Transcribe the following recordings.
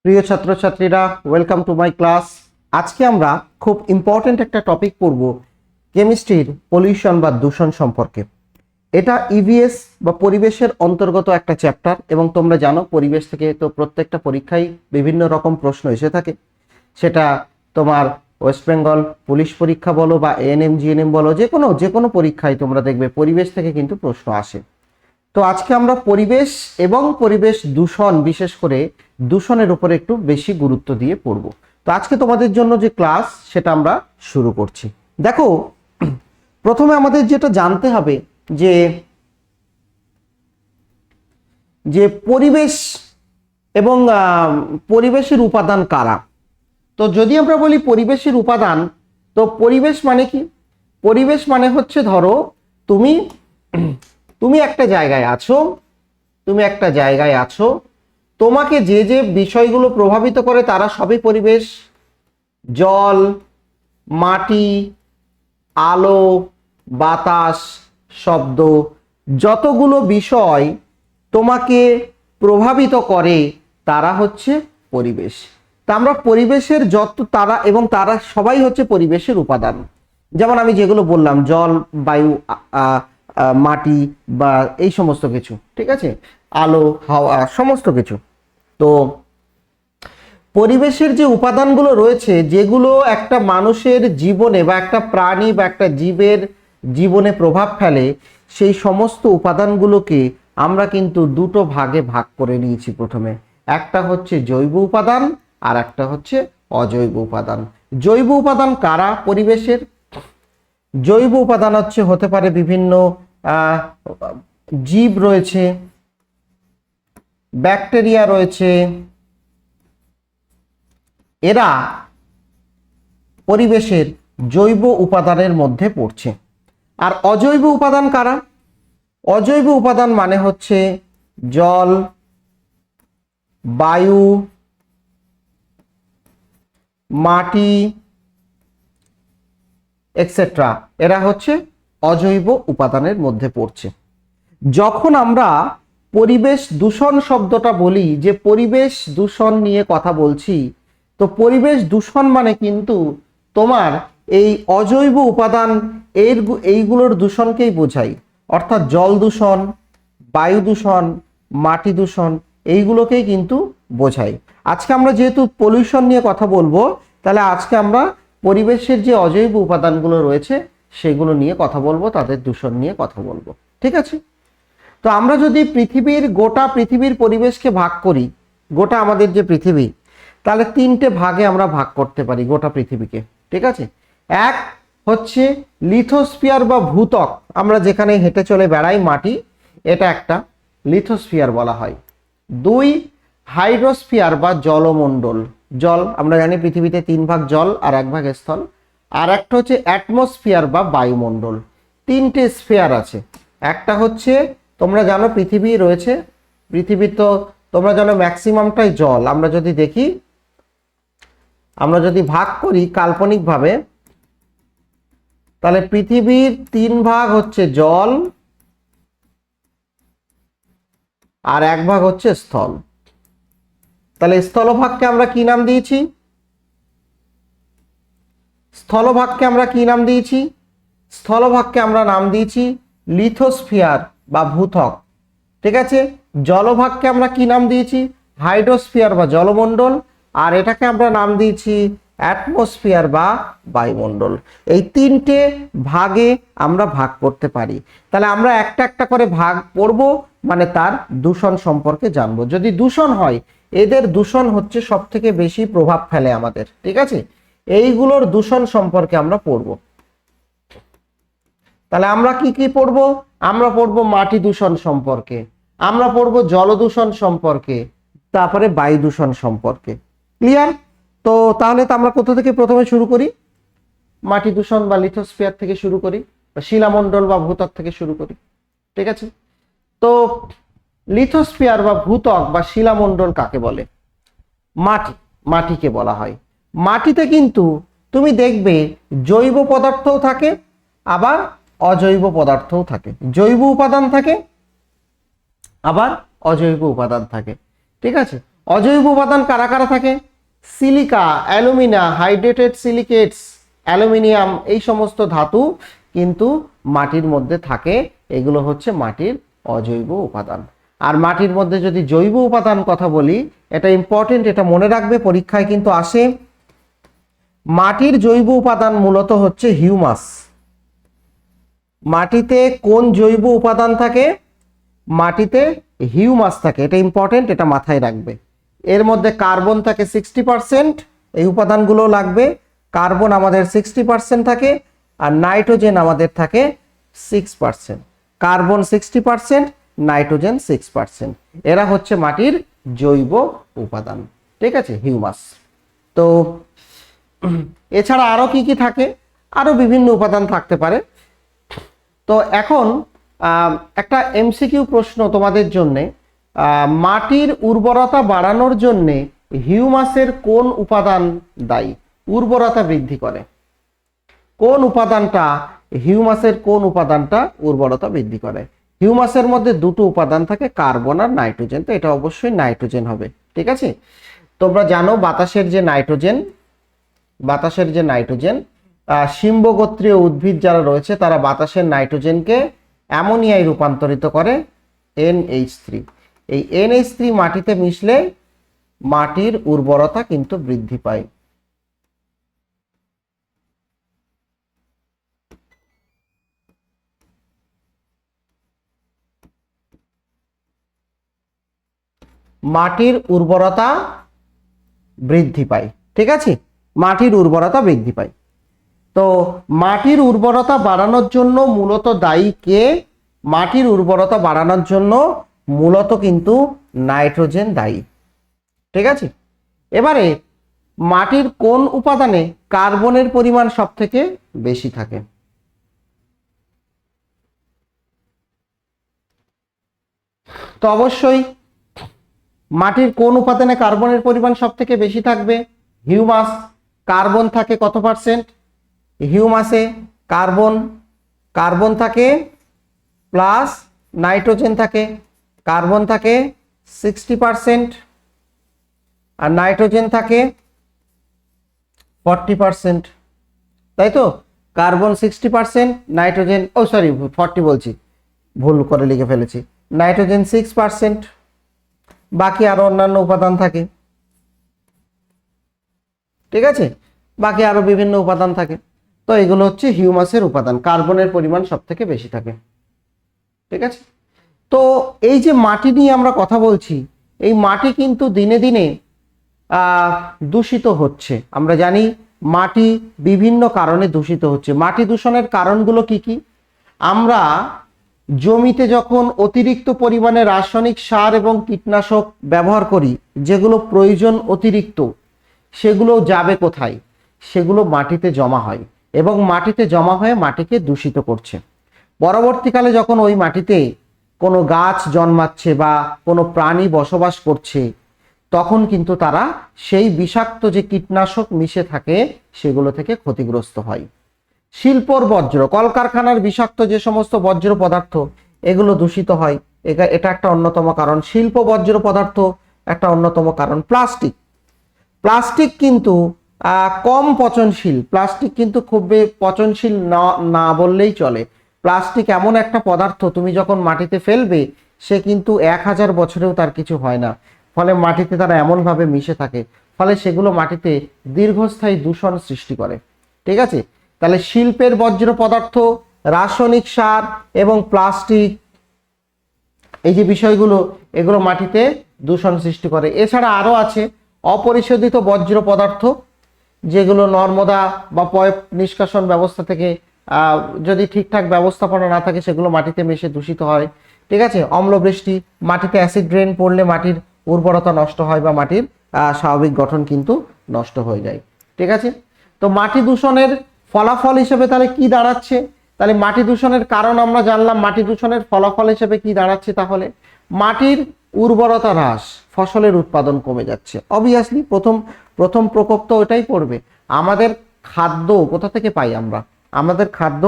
প্রিয় ছাত্রছাত্রীরা, welcome to my class. আজকে আমরা খুব ইম্পর্টেন্ট একটা টপিক পড়ব, কেমিস্ট্রির পলিউশন বা দূষণ সম্পর্কে। এটা ইভিএস বা পরিবেশের অন্তর্গত একটা চ্যাপ্টার এবং তোমরা জানো পরিবেশ থেকে তো প্রত্যেকটা পরীক্ষায় বিভিন্ন রকম প্রশ্ন এসে থাকে। সেটা তোমার ওয়েস্ট বেঙ্গল পুলিশ পরীক্ষা বলো বা এএনএম জিএনএম বলো, যে কোনো পরীক্ষায় তোমরা দেখবে পরিবেশ থেকে কিন্তু প্রশ্ন আসে। তো আজকে আমরা পরিবেশ এবং পরিবেশ দূষণ, বিশেষ করে দূষণের উপরে একটু বেশি গুরুত্ব দিয়ে পড়ব। তো আজকে তোমাদের জন্য যে ক্লাস সেটা আমরা শুরু করছি। দেখো, প্রথমে আমাদের যেটা জানতে হবে যে যে পরিবেশ এবং পরিবেশের উপাদান কারা। তো যদি আমরা বলি পরিবেশের উপাদান, তো পরিবেশ মানে কি? পরিবেশ মানে হচ্ছে, ধরো তুমি তুমি একটা জায়গায় আছো, তোমাকে যে যে বিষয়গুলো প্রভাবিত করে তারা সবই পরিবেশ। জল, মাটি, আলো, বাতাস, শব্দ, যতগুলো বিষয় তোমাকে প্রভাবিত করে তারা হচ্ছে পরিবেশ। তা আমরা পরিবেশের তারা সবাই হচ্ছে পরিবেশের উপাদান। যেমন আমি যেগুলো বললাম, জল, বায়ু, মাটি বা এই সমস্ত কিছু, ঠিক আছে, আলো, হাওয়া, সমস্ত কিছু। তো পরিবেশের যে উপাদানগুলো রয়েছে, যেগুলো একটা মানুষের জীবনে বা একটা প্রাণী বা একটা জীবের জীবনে প্রভাব ফেলে, সেই সমস্ত উপাদানগুলোকে আমরা কিন্তু দুটো ভাগে ভাগ করে নিয়েছি। প্রথমে একটা হচ্ছে জৈব উপাদান আর একটা হচ্ছে অজৈব উপাদান। জৈব উপাদান কারা পরিবেশের? জৈব উপাদান হতে পারে বিভিন্ন জীব রয়েছে, ব্যাকটেরিয়া রয়েছে, এরা পরিবেশের জৈব উপাদানের মধ্যে পড়ছে। আর অজৈব উপাদান কারা? অজৈব উপাদান মানে হচ্ছে জল, বায়ু, মাটি, এক্সেট্রা, এরা হচ্ছে অজৈব উপাদানের মধ্যে পড়ছে। যখন আমরা পরিবেশ দূষণ শব্দটা বলি, যে পরিবেশ দূষণ নিয়ে কথা বলছি, তো পরিবেশ দূষণ মানে কিন্তু তোমার এই অজৈব উপাদান এইগুলোর দূষণকেই বোঝায়। অর্থাৎ জল দূষণ, বায়ু দূষণ, মাটি দূষণ, এইগুলোকেই কিন্তু বোঝায়। আজকে আমরা যেহেতু পলিউশন নিয়ে কথা বলবো, তাহলে আজকে আমরা পরিবেশের যে অজৈব উপাদানগুলো রয়েছে সেগুলো নিয়ে কথা বলবো, তাদের দূষণ নিয়ে কথা বলবো, ঠিক আছে? তো আমরা যদি গোটা পৃথিবীর পরিবেশকে ভাগ করি, গোটা আমাদের যে পৃথিবী, তাহলে তিনটে ভাগে আমরা ভাগ করতে পারি গোটা পৃথিবীকে, ঠিক আছে? এক হচ্ছে লিথোস্ফিয়ার বা ভূত্বক, আমরা যেখানে হেঁটে চলে বেড়াই, মাটি, এটা একটা লিথোস্ফিয়ার বলা হয়। দুই, হাইড্রোস্ফিয়ার বা জলমণ্ডল। জল, আমরা জানি পৃথিবীতে 3 ভাগ জল আর 1 ভাগ স্থল। আর একটা হচ্ছে অ্যাটমসফিয়ার বা বায়ুমণ্ডল। তিনটে স্ফিয়ার আছে। একটা হচ্ছে, তোমরা জানো পৃথিবী রয়েছে, পৃথিবী তো তোমরা জানো ম্যাক্সিমামটাই জল। আমরা যদি ভাগ করি কাল্পনিকভাবে, তাহলে পৃথিবীর 3 ভাগ হচ্ছে জল আর 1 ভাগ হচ্ছে স্থল। তাহলে স্থলভাগকে আমরা কি নাম দিয়েছি? স্থলভাগকে আমরা নাম দিয়েছি লিথোস্ফিয়ার বা ভূত্বক, ঠিক আছে? জলভাগকে আমরা কি নাম দিয়েছি? হাইড্রোস্ফিয়ার বা জলমণ্ডল। আর এটাকে আমরা নাম দিয়েছি অ্যাটমসফিয়ার বা বায়ুমণ্ডল। এই তিনটে ভাগে আমরা ভাগ করতে পারি। তাহলে আমরা একটা একটা করে ভাগ পড়ব, মানে তার দূষণ সম্পর্কে জানবো। যদি দূষণ হয়, এদের দূষণ হচ্ছে সব থেকে বেশি প্রভাব ফেলে আমাদের, ঠিক আছে? এইগুলোর দূষণ সম্পর্কে আমরা পড়ব। তাহলে আমরা কি কি পড়ব? আমরা পড়ব মাটি দূষণ সম্পর্কে, আমরা পড়ব জল দূষণ সম্পর্কে, তারপরে বায়ু দূষণ সম্পর্কে। ক্লিয়ার? তো তাহলে তো আমরা কোথা থেকে প্রথমে শুরু করি? মাটি দূষণ বা লিথোস্ফিয়ার থেকে শুরু করি, বা শিলামণ্ডল বা ভূত্বক থেকে শুরু করি, ঠিক আছে? তো লিথোস্ফিয়ার বা ভূত্বক বা শিলামণ্ডল কাকে বলে? মাটিকে বলা হয়। মাটিতে কিন্তু তুমি দেখবে জৈব পদার্থও থাকে, আবার অজৈব পদার্থও থাকে। জৈব উপাদান থাকে, আবার অজৈব উপাদান থাকে, ঠিক আছে? অজৈব উপাদান কারা কারা থাকে? সিলিকা, অ্যালুমিনা, হাইড্রেটেড সিলিকেটস, অ্যালুমিনিয়াম, এই সমস্ত ধাতু কিন্তু মাটির মধ্যে থাকে। এগুলো হচ্ছে মাটির অজৈব উপাদান। আর মাটির মধ্যে যদি জৈব উপাদান কথা বলি, এটা ইম্পর্টেন্ট, এটা মনে রাখবে, পরীক্ষায় কিন্তু আসে। মাটির জৈব উপাদান মূলত হচ্ছে হিউমাস। মাটিতে কোন জৈব উপাদান থাকে? মাটিতে হিউমাস থাকে, এটা ইম্পর্টেন্ট, এটা মাথায় রাখবে। এর মধ্যে কার্বন থাকে 60%, এই উপাদানগুলো লাগবে। কার্বন আমাদের 60% থাকে, আর নাইট্রোজেন আমাদের থাকে 6%। Carbon 60%, nitrogen 6%। এরা হচ্ছে মাটির জৈব উপাদান, ঠিক আছে, হিউমাস। তো এছাড়া আরো কি কি থাকে? আরো বিভিন্ন উপাদান থাকতে পারে। তো এখন একটা এমসিকিউ প্রশ্ন তোমাদের জন্য, মাটির উর্বরতা বাড়ানোর জন্য হিউমাসের কোন উপাদান দায়ী? উর্বরতা বৃদ্ধি করে কোন উপাদানটা? হিউমাসের কোন উপাদানটা উর্বরতা বৃদ্ধি করে? হিউমাসের মধ্যে দুটো উপাদান থাকে, কার্বন আর নাইট্রোজেন। তো এটা অবশ্যই নাইট্রোজেন হবে, ঠিক আছে। তোমরা জানো বাতাসের যে নাইট্রোজেন শিম্বগোত্রীয় উদ্ভিদ যারা রয়েছে তারা বাতাসের নাইট্রোজেনকে অ্যামোনিয়ায় রূপান্তরিত করে NH3। এই NH3 মাটিতে মিশলে মাটির উর্বরতা কিন্তু বৃদ্ধি পায়। মাটির উর্বরতা বৃদ্ধি পায়, ঠিক আছে, মাটির উর্বরতা বৃদ্ধি পায়। তো মাটির উর্বরতা বাড়ানোর জন্য মূলত দায়ী কে? মাটির উর্বরতা বাড়ানোর জন্য মূলত কিন্তু নাইট্রোজেন দায়ী, ঠিক আছে। এবারে মাটির কোন উপাদানে কার্বনের পরিমাণ সব থেকে বেশি থাকে? তো অবশ্যই মাটির কোন উপাদানে কার্বনের পরিমাণ সব থেকে বেশি থাকবে? হিউমাস। কার্বন থাকে কত পার্সেন্ট হিউমাসে? কার্বন থাকে প্লাস নাইট্রোজেন থাকে। কার্বন থাকে 60% আর নাইট্রোজেন থাকে 40%, তাই তো? কার্বন 60%, নাইট্রোজেন 40 বলছি, ভুল করে লিখে ফেলেছি। নাইট্রোজেন 6%, বাকি আরো অন্যান্য উপাদান থাকে, ঠিক আছে, বাকি আরো বিভিন্ন উপাদান থাকে। তো এগুলো হচ্ছে হিউমাসের উপাদান, কার্বনের পরিমাণ সব থেকে বেশি থাকে, ঠিক আছে। তো এই যে মাটি নিয়ে আমরা কথা বলছি, এই মাটি কিন্তু দিনে দিনে দূষিত হচ্ছে। আমরা জানি মাটি বিভিন্ন কারণে দূষিত হচ্ছে। মাটি দূষণের কারণগুলো কি কি? আমরা জমিতে যখন অতিরিক্ত পরিমাণে রাসায়নিক সার এবং কীটনাশক ব্যবহার করি, যেগুলো প্রয়োজন অতিরিক্ত, সেগুলো যাবে কোথায়? সেগুলো মাটিতে জমা হয় এবং মাটিতে জমা হয়ে মাটিকে দূষিত করছে। পরবর্তীকালে যখন ওই মাটিতে কোনো গাছ জন্মাচ্ছে বা কোনো প্রাণী বসবাস করছে, তখন কিন্তু তারা সেই বিষাক্ত যে কীটনাশক মিশে থাকে সেগুলো থেকে ক্ষতিগ্রস্ত হয়। শিল্পর বর্জ্য, কলকারখানার বিষাক্ত যে সমস্ত বর্জ্য পদার্থ, এগুলো দূষিত হয়। এটা একটা অন্যতম কারণ। শিল্প বর্জ্য পদার্থ একটা অন্যতম কারণ। প্লাস্টিক কিন্তু কম পচনশীল। প্লাস্টিক কিন্তু খুব পচনশীল না বললেই চলে। প্লাস্টিক এমন একটা পদার্থ, তুমি যখন মাটিতে ফেলবে সে কিন্তু 1000 বছরেও তার কিছু হয় না। ফলে মাটিতে তারা এমনভাবে মিশে থাকে, ফলে সেগুলো মাটিতে দীর্ঘস্থায়ী দূষণ সৃষ্টি করে, ঠিক আছে। তাহলে শিল্পের বর্জ্য পদার্থ, রাসায়নিক সার এবং প্লাস্টিক, এই যে বিষয়গুলো, এগুলো মাটিতে দূষণ সৃষ্টি করে। এছাড়া আরো আছে অপরিশোধিত বর্জ্য পদার্থ, যেগুলো নর্মদা বা পয় নিষ্কাশন ব্যবস্থা থেকে যদি ঠিকঠাক ব্যবস্থাপনা না থাকে সেগুলো মাটিতে মিশে দূষিত হয়, ঠিক আছে। অম্লবৃষ্টি, মাটিতে অ্যাসিড রেন পড়লে মাটির উর্বরতা নষ্ট হয় বা মাটির স্বাভাবিক গঠন কিন্তু নষ্ট হয়ে যায়, ঠিক আছে। তো মাটি দূষণের ফলাফল হিসেবে তাহলে কি দাঁড়াচ্ছে? তাহলে মাটি দূষণের কারণ আমরা জানলাম, মাটি দূষণের ফলাফল হিসেবে কি দাঁড়াচ্ছে? তাহলে মাটির উর্বরতা হ্রাস, ফসলের উৎপাদন কমে যাচ্ছে। অবভিয়াসলি প্রথম প্রকোপ তো ওটাই পড়বে। আমাদের খাদ্য কোথা থেকে পাই আমরা? আমাদের খাদ্য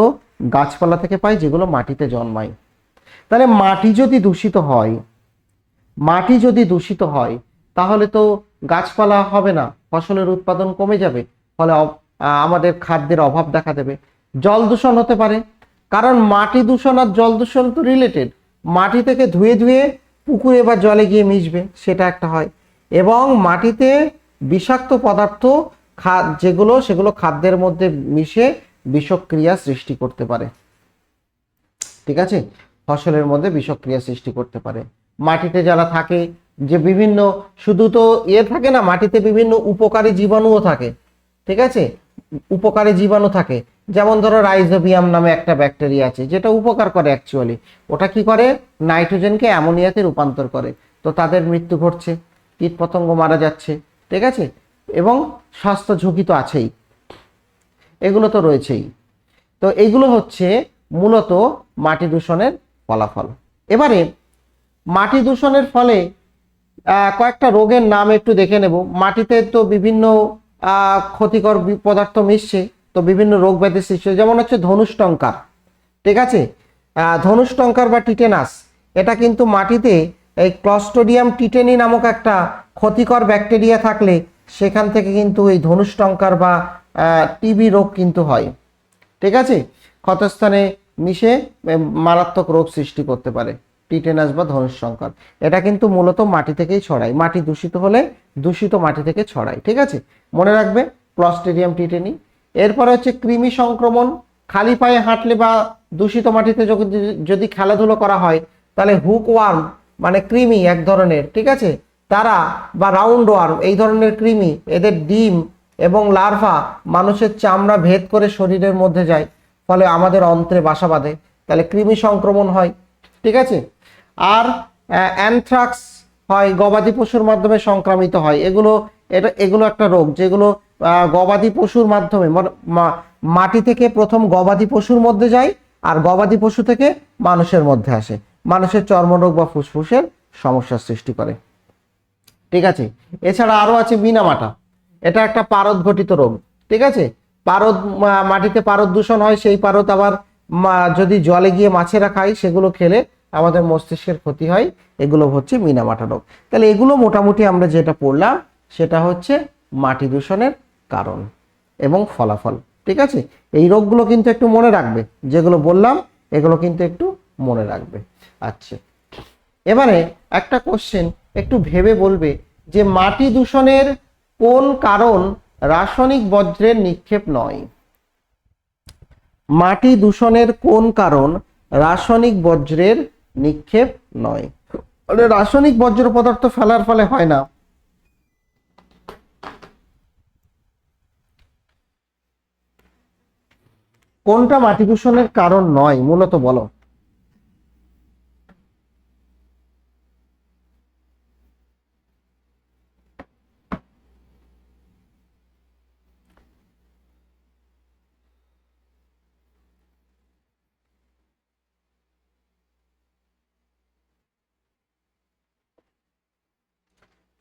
গাছপালা থেকে পাই, যেগুলো মাটিতে জন্মায়। তাহলে মাটি যদি দূষিত হয়, তাহলে তো গাছপালা হবে না, ফসলের উৎপাদন কমে যাবে, ফলে আমাদের খাদ্যের অভাব দেখা দেবে। জল দূষণ হতে পারে, কারণ মাটি দূষণ আর জল দূষণ তো রিলেটেড। মাটি থেকে ধুয়ে ধুয়ে পুকুরে বা জলে গিয়ে মিশবে, সেটা একটা হয়। এবং মাটিতে বিষাক্ত পদার্থ সেগুলো খাদ্যের মধ্যে মিশে বিষক্রিয়া সৃষ্টি করতে পারে। ঠিক আছে, ফসলের মধ্যে বিষক্রিয়া সৃষ্টি করতে পারে। মাটিতে যারা থাকে, যে বিভিন্ন, শুধু তো থাকে না, মাটিতে বিভিন্ন উপকারী জীবাণুও থাকে। ঠিক আছে, উপকারী জীবাণু থাকে, যেমন ধরো রাইজোবিয়াম নামে একটা ব্যাকটেরিয়া আছে, যেটা উপকার করে অ্যাকচুয়ালি। ওটা কি করে, নাইট্রোজেনকে অ্যামোনিয়াতে রূপান্তর করে। তো তাদের মৃত্যু ঘটছে, কীটপতঙ্গ মারা যাচ্ছে। ঠিক আছে, এবং স্বাস্থ্য ঝুঁকি তো আছেই, এগুলো তো রয়েছেই। তো এইগুলো হচ্ছে মূলত মাটি দূষণের ফলাফল। এবারে মাটি দূষণের ফলে কয়েকটা রোগের নাম একটু দেখে নেব। মাটিতে তো বিভিন্ন ক্ষতিকর পদার্থ মিশছে, তো বিভিন্ন রোগ ব্যাধি সৃষ্টি, যেমন হচ্ছে ধনুষ্টঙ্কার। ঠিক আছে, ধনুষ্টঙ্কার বা টিটেনাস, এটা কিন্তু মাটিতে এই ক্লস্ট্রিডিয়াম টিটেনি নামক একটা ক্ষতিকর ব্যাকটেরিয়া থাকলে সেখান থেকে কিন্তু এই ধনুষ্টঙ্কার বা টিবি রোগ কিন্তু হয়। ঠিক আছে, ক্ষতস্থানে মিশে মারাত্মক রোগ সৃষ্টি করতে পারে টিটেনাস বা ধনুষ্টঙ্কার। এটা কিন্তু মূলত মাটি থেকেই ছড়ায়, মাটি দূষিত হলে দূষিত মাটি থেকে ছড়ায়। ঠিক আছে, মনে রাখবে ক্লস্ট্রিডিয়াম টিটেনি। এরপরে হচ্ছে কৃমি সংক্রমণ। খালি পায়ে হাঁটলে বা দূষিত মাটিতে যদি খেলাধুলো করা হয়, তাহলে হুক ওয়ার্ম মানে কৃমি এক ধরনের, ঠিক আছে, তারা বা রাউন্ড ওয়ার্ম, এই ধরনের কৃমি, এদের ডিম এবং লার্ভা মানুষের চামড়া ভেদ করে শরীরের মধ্যে যায়, ফলে আমাদের অন্ত্রে বাসা বাঁধে, তাহলে কৃমি সংক্রমণ হয়। ঠিক আছে, আর অ্যানথ্রাক্স হয়, গবাদি পশুর মাধ্যমে সংক্রামিত হয়। এগুলো একটা রোগ, যেগুলো গবাদি পশুর মাধ্যমে মাটি থেকে প্রথম গবাদি পশুর মধ্যে যায়, আর গবাদি পশু থেকে মানুষের মধ্যে আসে, মানুষের চর্মরোগ বা ফুসফুসের সমস্যার সৃষ্টি করে। ঠিক আছে, এছাড়া আরো আছে মিনামাটা, এটা একটা পারদ ঘটিত রোগ। ঠিক আছে, পারদ, মাটিতে পারদ দূষণ হয়, সেই পারদ আবার যদি জলে গিয়ে মাছেরা খায়, সেগুলো খেলে আমাদের মস্তিষ্কের ক্ষতি হয়। এগুলো হচ্ছে মিনামাটা রোগ। তাহলে এগুলো মোটামুটি আমরা যেটা পড়লাম সেটা হচ্ছে মাটি দূষণের কারণ এবং ফলাফল। ঠিক আছে, এই রোগগুলো কিন্তু একটু মনে রাখবে, যেগুলো বললাম এগুলো কিন্তু একটু মনে রাখবে। আচ্ছা, এবারে একটা কোশ্চেন একটু ভেবে বলবে যে মাটি দূষণের কোন কারণ রাসায়নিক বর্জ্যের নিক্ষেপ নয়? মাটি দূষণের কোন কারণ রাসায়নিক বর্জ্যের নিক্ষেপ নয়? রাসায়নিক বর্জ্য পদার্থ ফেলার ফলে হয় না, কোনটা মাটি দূষণের কারণ নয় মূলত বলো?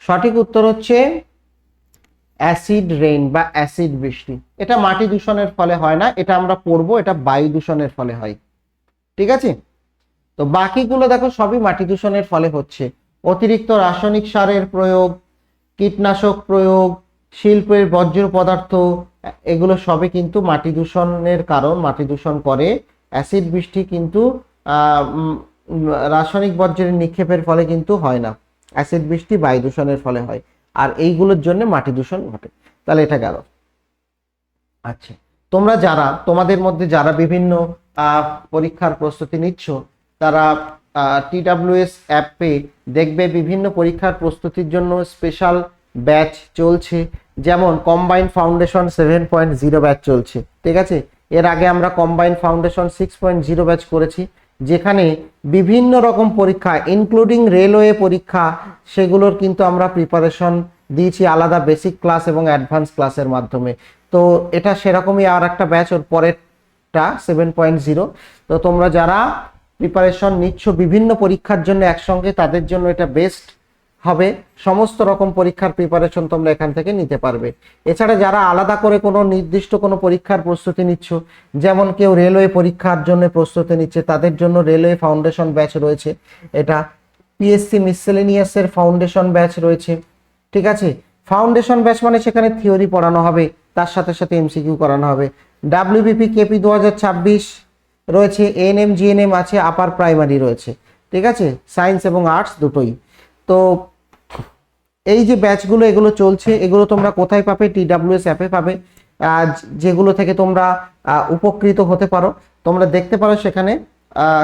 সঠিক উত্তর হচ্ছে অ্যাসিড রেইন বা অ্যাসিড বৃষ্টি। এটা মাটি দূষণের ফলে হয় না, এটা আমরা পড়বো, এটা বায়ু দূষণের ফলে হয়। ঠিক আছে, তো বাকিগুলো দেখো সবই মাটি দূষণের ফলে হচ্ছে। অতিরিক্ত রাসায়নিক সারের প্রয়োগ, কীটনাশক প্রয়োগ, শিল্পের বর্জ্য পদার্থ, এগুলো সবই কিন্তু মাটি দূষণের কারণ, মাটি দূষণ করে। অ্যাসিড বৃষ্টি কিন্তু রাসায়নিক বর্জ্যের নিক্ষেপের ফলে কিন্তু হয় না, অ্যাসিড বৃষ্টি বায়ু দূষণের ফলে হয়, আর এইগুলোর জন্য মাটি দূষণ ঘটে। তাহলে এটা গেল। আচ্ছা, তোমাদের মধ্যে যারা বিভিন্ন পরীক্ষার প্রস্তুতি নিচ্ছ, তারা TWS অ্যাপে দেখবে বিভিন্ন পরীক্ষার প্রস্তুতির জন্য স্পেশাল ব্যাচ চলছে, যেমন কম্বাইন্ড ফাউন্ডেশন 7.0 ব্যাচ চলছে। ঠিক আছে, এর আগে আমরা কম্বাইন্ড ফাউন্ডেশন 6.0 ব্যাচ করেছি, যেখানে বিভিন্ন রকম পরীক্ষা ইনক্লুডিং রেলওয়ে পরীক্ষা, সেগুলোর কিন্তু আমরা প্রিপারেশন দিয়েছি আলাদা বেসিক ক্লাস এবং অ্যাডভান্স ক্লাসের মাধ্যমে। তো এটা সেরকমই আর একটা ব্যাচ, ওর পরেরটা 7.0। তো তোমরা যারা প্রিপারেশন নিচ্ছ বিভিন্ন পরীক্ষার জন্য একসঙ্গে, তাদের জন্য এটা বেস্ট হবে। সমস্ত রকম পরীক্ষার প্রিপারেশন তোমরা এখান থেকে নিতে পারবে। এছাড়া যারা আলাদা করে কোনো নির্দিষ্ট কোনো পরীক্ষার প্রস্তুতি নিচ্ছ, যেমন কেউ রেলওয়ে পরীক্ষার জন্য প্রস্তুতি নিচ্ছে, তাদের জন্য রেলওয়ে ফাউন্ডেশন ব্যাচ রয়েছে। এটা পিএসসি মিসেলেনিয়াসের ফাউন্ডেশন ব্যাচ রয়েছে, ঠিক আছে। ফাউন্ডেশন ব্যাচ মানে সেখানে থিওরি পড়ানো হবে, তার সাথে সাথে এমসিকিউ করানো হবে। ডাব্লিউবিপি কেপি 2026 রয়েছে, এএনএম জিএনএম আছে, আপার প্রাইমারি রয়েছে, ঠিক আছে, সায়েন্স এবং আর্টস দুটোই। তো এই যে ব্যাচগুলো এগুলো চলছে, এগুলো তোমরা কোথায় পাবে? TWS অ্যাপে পাবে, যেগুলো থেকে তোমরা উপকৃত হতে পারো। তোমরা দেখতে পারো সেখানে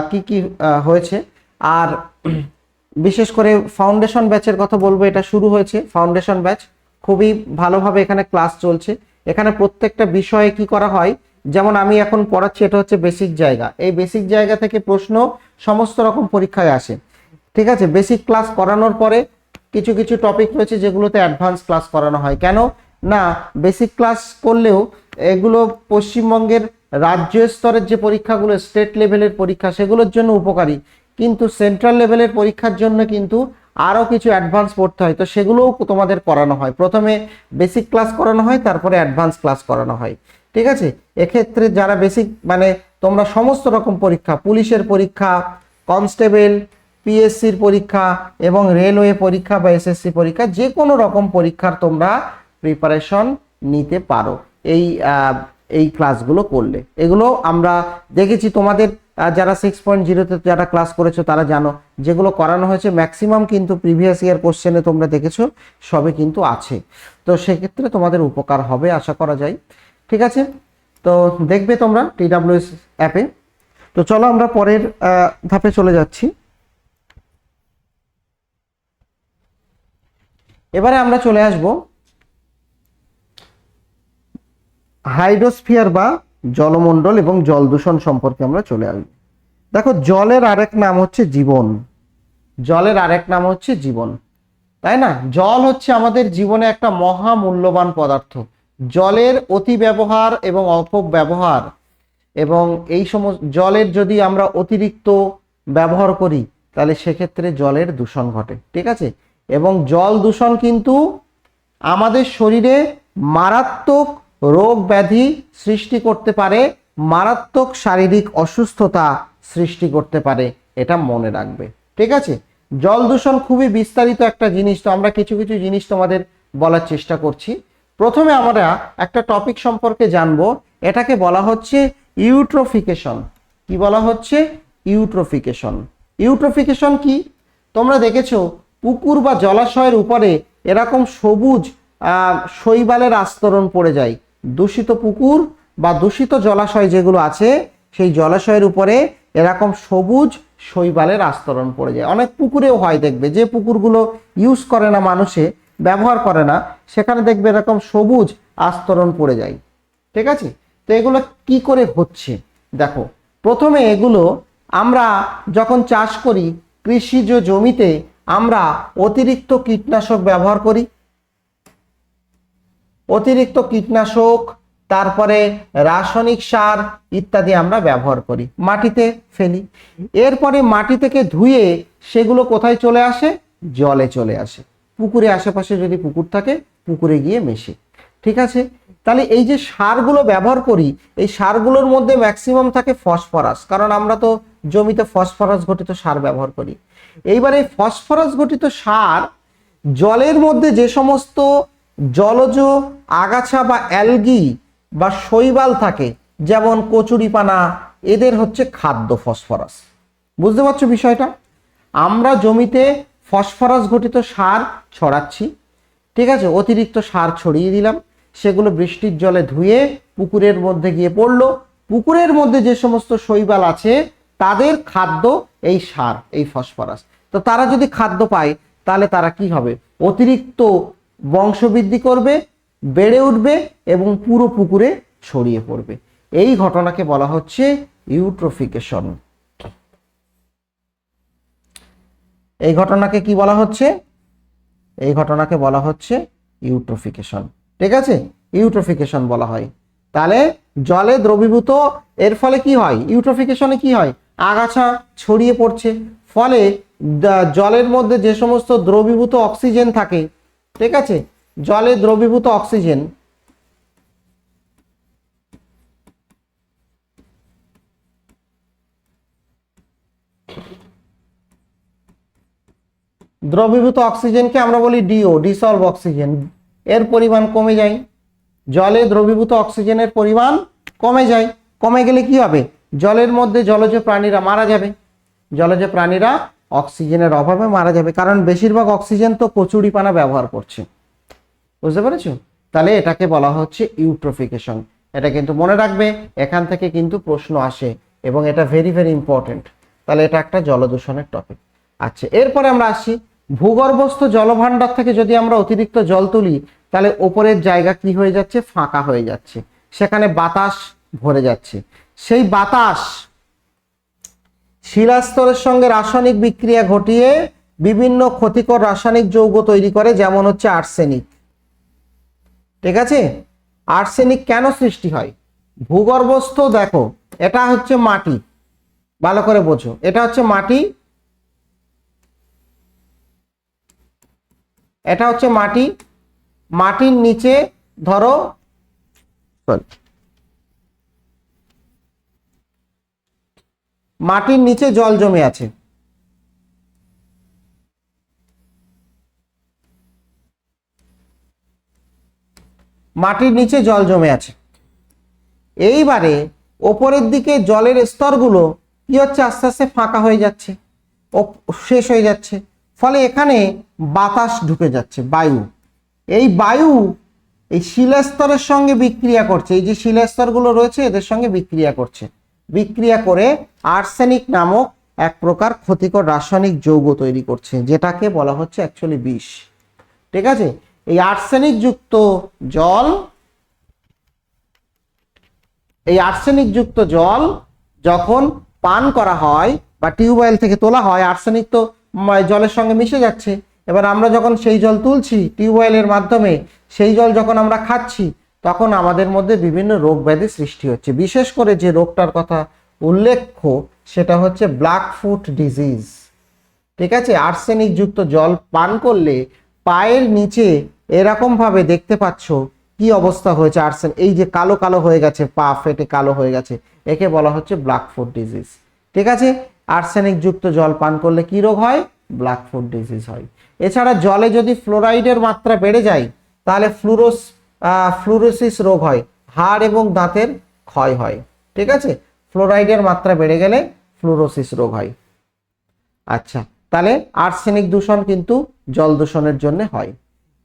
কি কি হয়েছে। আর বিশেষ করে ফাউন্ডেশন ব্যাচের কথা বলবো, এটা শুরু হয়েছে ফাউন্ডেশন ব্যাচ, খুবই ভালোভাবে এখানে ক্লাস চলছে। এখানে প্রত্যেকটা বিষয়ে কি করা হয়, যেমন আমি এখন পড়াচ্ছি, এটা হচ্ছে বেসিক জায়গা, এই বেসিক জায়গা থেকে প্রশ্ন সমস্ত রকম পরীক্ষায় আসে, ঠিক আছে। বেসিক ক্লাস করানোর পরে কিছু কিছু টপিক রয়েছে যেগুলোতে অ্যাডভান্স ক্লাস করানো হয়। কেন না, বেসিক ক্লাস করলেও এগুলো পশ্চিমবঙ্গের রাজ্য স্তরের যে পরীক্ষাগুলো, স্টেট লেভেলের পরীক্ষা, সেগুলোর জন্য উপকারী, কিন্তু সেন্ট্রাল লেভেলের পরীক্ষার জন্য কিন্তু আরও কিছু অ্যাডভান্স পড়তে হয়, তো সেগুলোও তোমাদের করানো হয়। প্রথমে বেসিক ক্লাস করানো হয়, তারপরে অ্যাডভান্স ক্লাস করানো হয়, ঠিক আছে। এক্ষেত্রে যারা বেসিক মানে তোমরা সমস্ত রকম পরীক্ষা, পুলিশের পরীক্ষা, কনস্টেবল, পিএসসির পরীক্ষা এবং রেলওয়ে পরীক্ষা বা এসএসসি পরীক্ষা, যে কোনো রকম পরীক্ষার তোমরা প্রিপারেশন নিতে পারো এই এই ক্লাসগুলো করলে। এগুলো আমরা দেখেছি তোমাদের যারা 6.0-তে যারা ক্লাস করেছো তারা জানো, যেগুলো করানো হয়েছে ম্যাক্সিমাম কিন্তু প্রিভিয়াস ইয়ার কোশ্চেনে তোমরা দেখেছো সবে কিন্তু আছে। তো সেক্ষেত্রে তোমাদের উপকার হবে আশা করা যায়, ঠিক আছে। তো দেখবে তোমরা TWS অ্যাপে। তো চলো আমরা পরের ধাপে চলে যাচ্ছি। এবারে আমরা চলে আসব হাইড্রোস্ফিয়ার বা জলমণ্ডল এবং জল দূষণ সম্পর্কে আমরা চলে আসব। দেখো, জলের আরেক নাম হচ্ছে জীবন, জলের আরেক নাম হচ্ছে জীবন, তাই না? জল হচ্ছে আমাদের জীবনে একটা মহা মূল্যবান পদার্থ। জলের অতি ব্যবহার এবং অপব্যবহার, এবং এই সমস্ত জলের যদি আমরা অতিরিক্ত ব্যবহার করি তাহলে সেক্ষেত্রে জলের দূষণ ঘটে, ঠিক আছে। এবং জল দূষণ কিন্তু আমাদের শরীরে মারাত্মক রোগ ব্যাধি সৃষ্টি করতে পারে, মারাত্মক শারীরিক অসুস্থতা সৃষ্টি করতে পারে, এটা মনে রাখবে, ঠিক আছে। জল দূষণ খুবই বিস্তারিত একটা জিনিস, তো আমরা কিছু কিছু জিনিস তোমাদের বলার চেষ্টা করছি। প্রথমে আমরা একটা টপিক সম্পর্কে জানবো, এটাকে বলা হচ্ছে ইউট্রোফিকেশন। কি বলা হচ্ছে? ইউট্রোফিকেশন। ইউট্রোফিকেশন কি? তোমরা দেখেছো পুকুর বা জলাশয়ের উপরে এরকম সবুজ শৈবালের আস্তরণ পড়ে যায়। দূষিত পুকুর বা দূষিত জলাশয় যেগুলো আছে সেই জলাশয়ের উপরে এরকম সবুজ শৈবালের আস্তরণ পড়ে যায়। অনেক পুকুরেও হয়, দেখবে যে পুকুরগুলো ইউজ করে না, মানুষে ব্যবহার করে না, সেখানে দেখবে এরকম সবুজ আস্তরণ পড়ে যায়, ঠিক আছে। তো এগুলো কি করে হচ্ছে? দেখো, প্রথমে এগুলো আমরা যখন চাষ করি, কৃষিজ জমিতে আমরা অতিরিক্ত কীটনাশক ব্যবহার করি, অতিরিক্ত কীটনাশক, তারপরে রাসায়নিক সার ইত্যাদি আমরা ব্যবহার করি, মাটিতে ফেলি। এরপরে মাটি থেকে ধুয়ে সেগুলো কোথায় চলে আসে? জলে চলে আসে। পুকুরে, আশেপাশে যদি পুকুর থাকে পুকুরে গিয়ে মেশে, ঠিক আছে। তাহলে এই যে সারগুলো ব্যবহার করি, এই সারগুলোর মধ্যে ম্যাক্সিমাম থাকে ফসফরাস, কারণ আমরা তো জমিতে ফসফরাস ঘটিত সার ব্যবহার করি। এইবারে ফসফরাস ঘটিত সার জলের মধ্যে যে সমস্ত জলজ আগাছা বা অ্যালগি বা শৈবাল থাকে, যেমন কচুরিপানা, এদের হচ্ছে খাদ্য ফসফরাস। বুঝতে পারছো বিষয়টা? আমরা জমিতে ফসফরাস ঘটিত সার ছড়াচ্ছি, ঠিক আছে, অতিরিক্ত সার ছড়িয়ে দিলাম, সেগুলো বৃষ্টির জলে ধুয়ে পুকুরের মধ্যে গিয়ে পড়লো। পুকুরের মধ্যে যে সমস্ত শৈবাল আছে তাদের খাদ্য এই সার, এই ফসফরাস। তো তারা যদি খাদ্য পায় তাহলে তারা কি হবে? অতিরিক্ত বংশবৃদ্ধি করবে, বেড়ে উঠবে এবং পুরো পুকুরে ছড়িয়ে পড়বে। এই ঘটনাকে বলা হচ্ছে ইউট্রোফিকেশন। এই ঘটনাকে কি বলা হচ্ছে? এই ঘটনাকে বলা হচ্ছে ইউট্রোফিকেশন, ঠিক আছে, ইউট্রোফিকেশন বলা হয়। তাহলে জলে দ্রবীভূত, এর ফলে কি হয়? ইউট্রোফিকেশনে কি হয়? আগাছা ছড়িয়ে পড়ছে, ফলে জলের মধ্যে যে সমস্ত দ্রবীভূত অক্সিজেন থাকে, ঠিক আছে, জলে দ্রবীভূত অক্সিজেন, দ্রবীভূত অক্সিজেনকে আমরা বলি ডিও, ডিসলভ অক্সিজেন, এর পরিমাণ কমে যায়। জলে দ্রবীভূত অক্সিজেনের পরিমাণ কমে যায়, কমে গেলে কি হবে? জলের মধ্যে জলজ প্রাণীরা মারা যাবে, জলজ প্রাণীরা অক্সিজেনের অভাবে মারা যাবে, কারণ বেশিরভাগ অক্সিজেন তো কচুরিপানা ব্যবহার করছে। বুঝতে পেরেছো? তাহলে এটাকে বলা হচ্ছে ইউট্রোফিকেশন। এটা কিন্তু মনে রাখবে, এখান থেকে কিন্তু প্রশ্ন আসে এবং এটা ভেরি ভেরি ইম্পর্টেন্ট। তাহলে এটা একটা জলদূষণের টপিক। আচ্ছা, এরপরে আমরা আসি ভূগর্ভস্থ জলভাণ্ডার থেকে যদি আমরা অতিরিক্ত জল তুলি তাহলে ওপরের জায়গা কি হয়ে যাচ্ছে? ফাঁকা হয়ে যাচ্ছে, সেখানে বাতাস ভরে যাচ্ছে। সেই বাতাস শিলাস্তরের সঙ্গে রাসায়নিক বিক্রিয়া ঘটিয়ে বিভিন্ন ক্ষতিকর রাসায়নিক যৌগ তৈরি করে, যেমন হচ্ছে আর্সেনিক। ঠিক আছে, আর্সেনিক কেন সৃষ্টি হয়? ভূগর্ভস্থ, দেখো এটা হচ্ছে মাটি, ভালো করে বোঝো, এটা হচ্ছে মাটি, এটা হচ্ছে মাটি, মাটির নিচে ধরো মাটির নিচে জল জমে আছে, মাটির নিচে জল জমে আছে। এইবারে ওপরের দিকে জলের স্তরগুলো কি হচ্ছে? আস্তে আস্তে ফাঁকা হয়ে যাচ্ছে, শেষ হয়ে যাচ্ছে, ফলে এখানে বাতাস ঢুকে যাচ্ছে, বায়ু। এই বায়ু এই শিলাস্তরের সঙ্গে বিক্রিয়া করছে, এই যে শিলাস্তরগুলো রয়েছে এদের সঙ্গে বিক্রিয়া করছে, বিক্রিয়া করে আর্সেনিক নামক এক প্রকার ক্ষতিকর রাসায়নিক যৌগ তৈরি করছে, যেটাকে বলা হচ্ছে অ্যাকচুয়ালি বিষ। ঠিক আছে, এই আর্সেনিক যুক্ত জল, এই আর্সেনিক যুক্ত জল যখন পান করা হয় বা টিউবওয়েল থেকে তোলা হয়, আর্সেনিক তো জলের সঙ্গে মিশে যাচ্ছে। এবার আমরা যখন সেই জল তুলছি টিউবওয়েলের মাধ্যমে, সেই জল যখন আমরা খাচ্ছি, তখন আমাদের মধ্যে বিভিন্ন রোগ ব্যাধি সৃষ্টি হচ্ছে। বিশেষ করে যে রোগটার কথা উল্লেখ্য সেটা হচ্ছে ব্ল্যাক ফুট ডিজিজ। ঠিক আছে, আর্সেনিক যুক্ত জল পান করলে পায়ের নিচে এরকম ভাবে দেখতে পাচ্ছ কি অবস্থা হয়েছে, আর্সেন এই যে কালো কালো হয়ে গেছে, পা ফেটে কালো হয়ে গেছে, একে বলা হচ্ছে ব্ল্যাক ফুট ডিজিজ। ঠিক আছে, আর্সেনিক যুক্ত জল পান করলে কি রোগ হয়? ব্ল্যাক ফুট ডিজিজ হয়। এছাড়া জলে যদি ফ্লোরাইডের মাত্রা বেড়ে যায় তাহলে ফ্লুরোসিস রোগ হয়, হাড় এবং দাঁতের ক্ষয় হয়। ঠিক আছে, ফ্লোরাইডের মাত্রা বেড়ে গেলে ফ্লুরোসিস রোগ হয়। আচ্ছা, তাহলে আর্সেনিক দূষণ কিন্তু জল দূষণের জন্য হয়।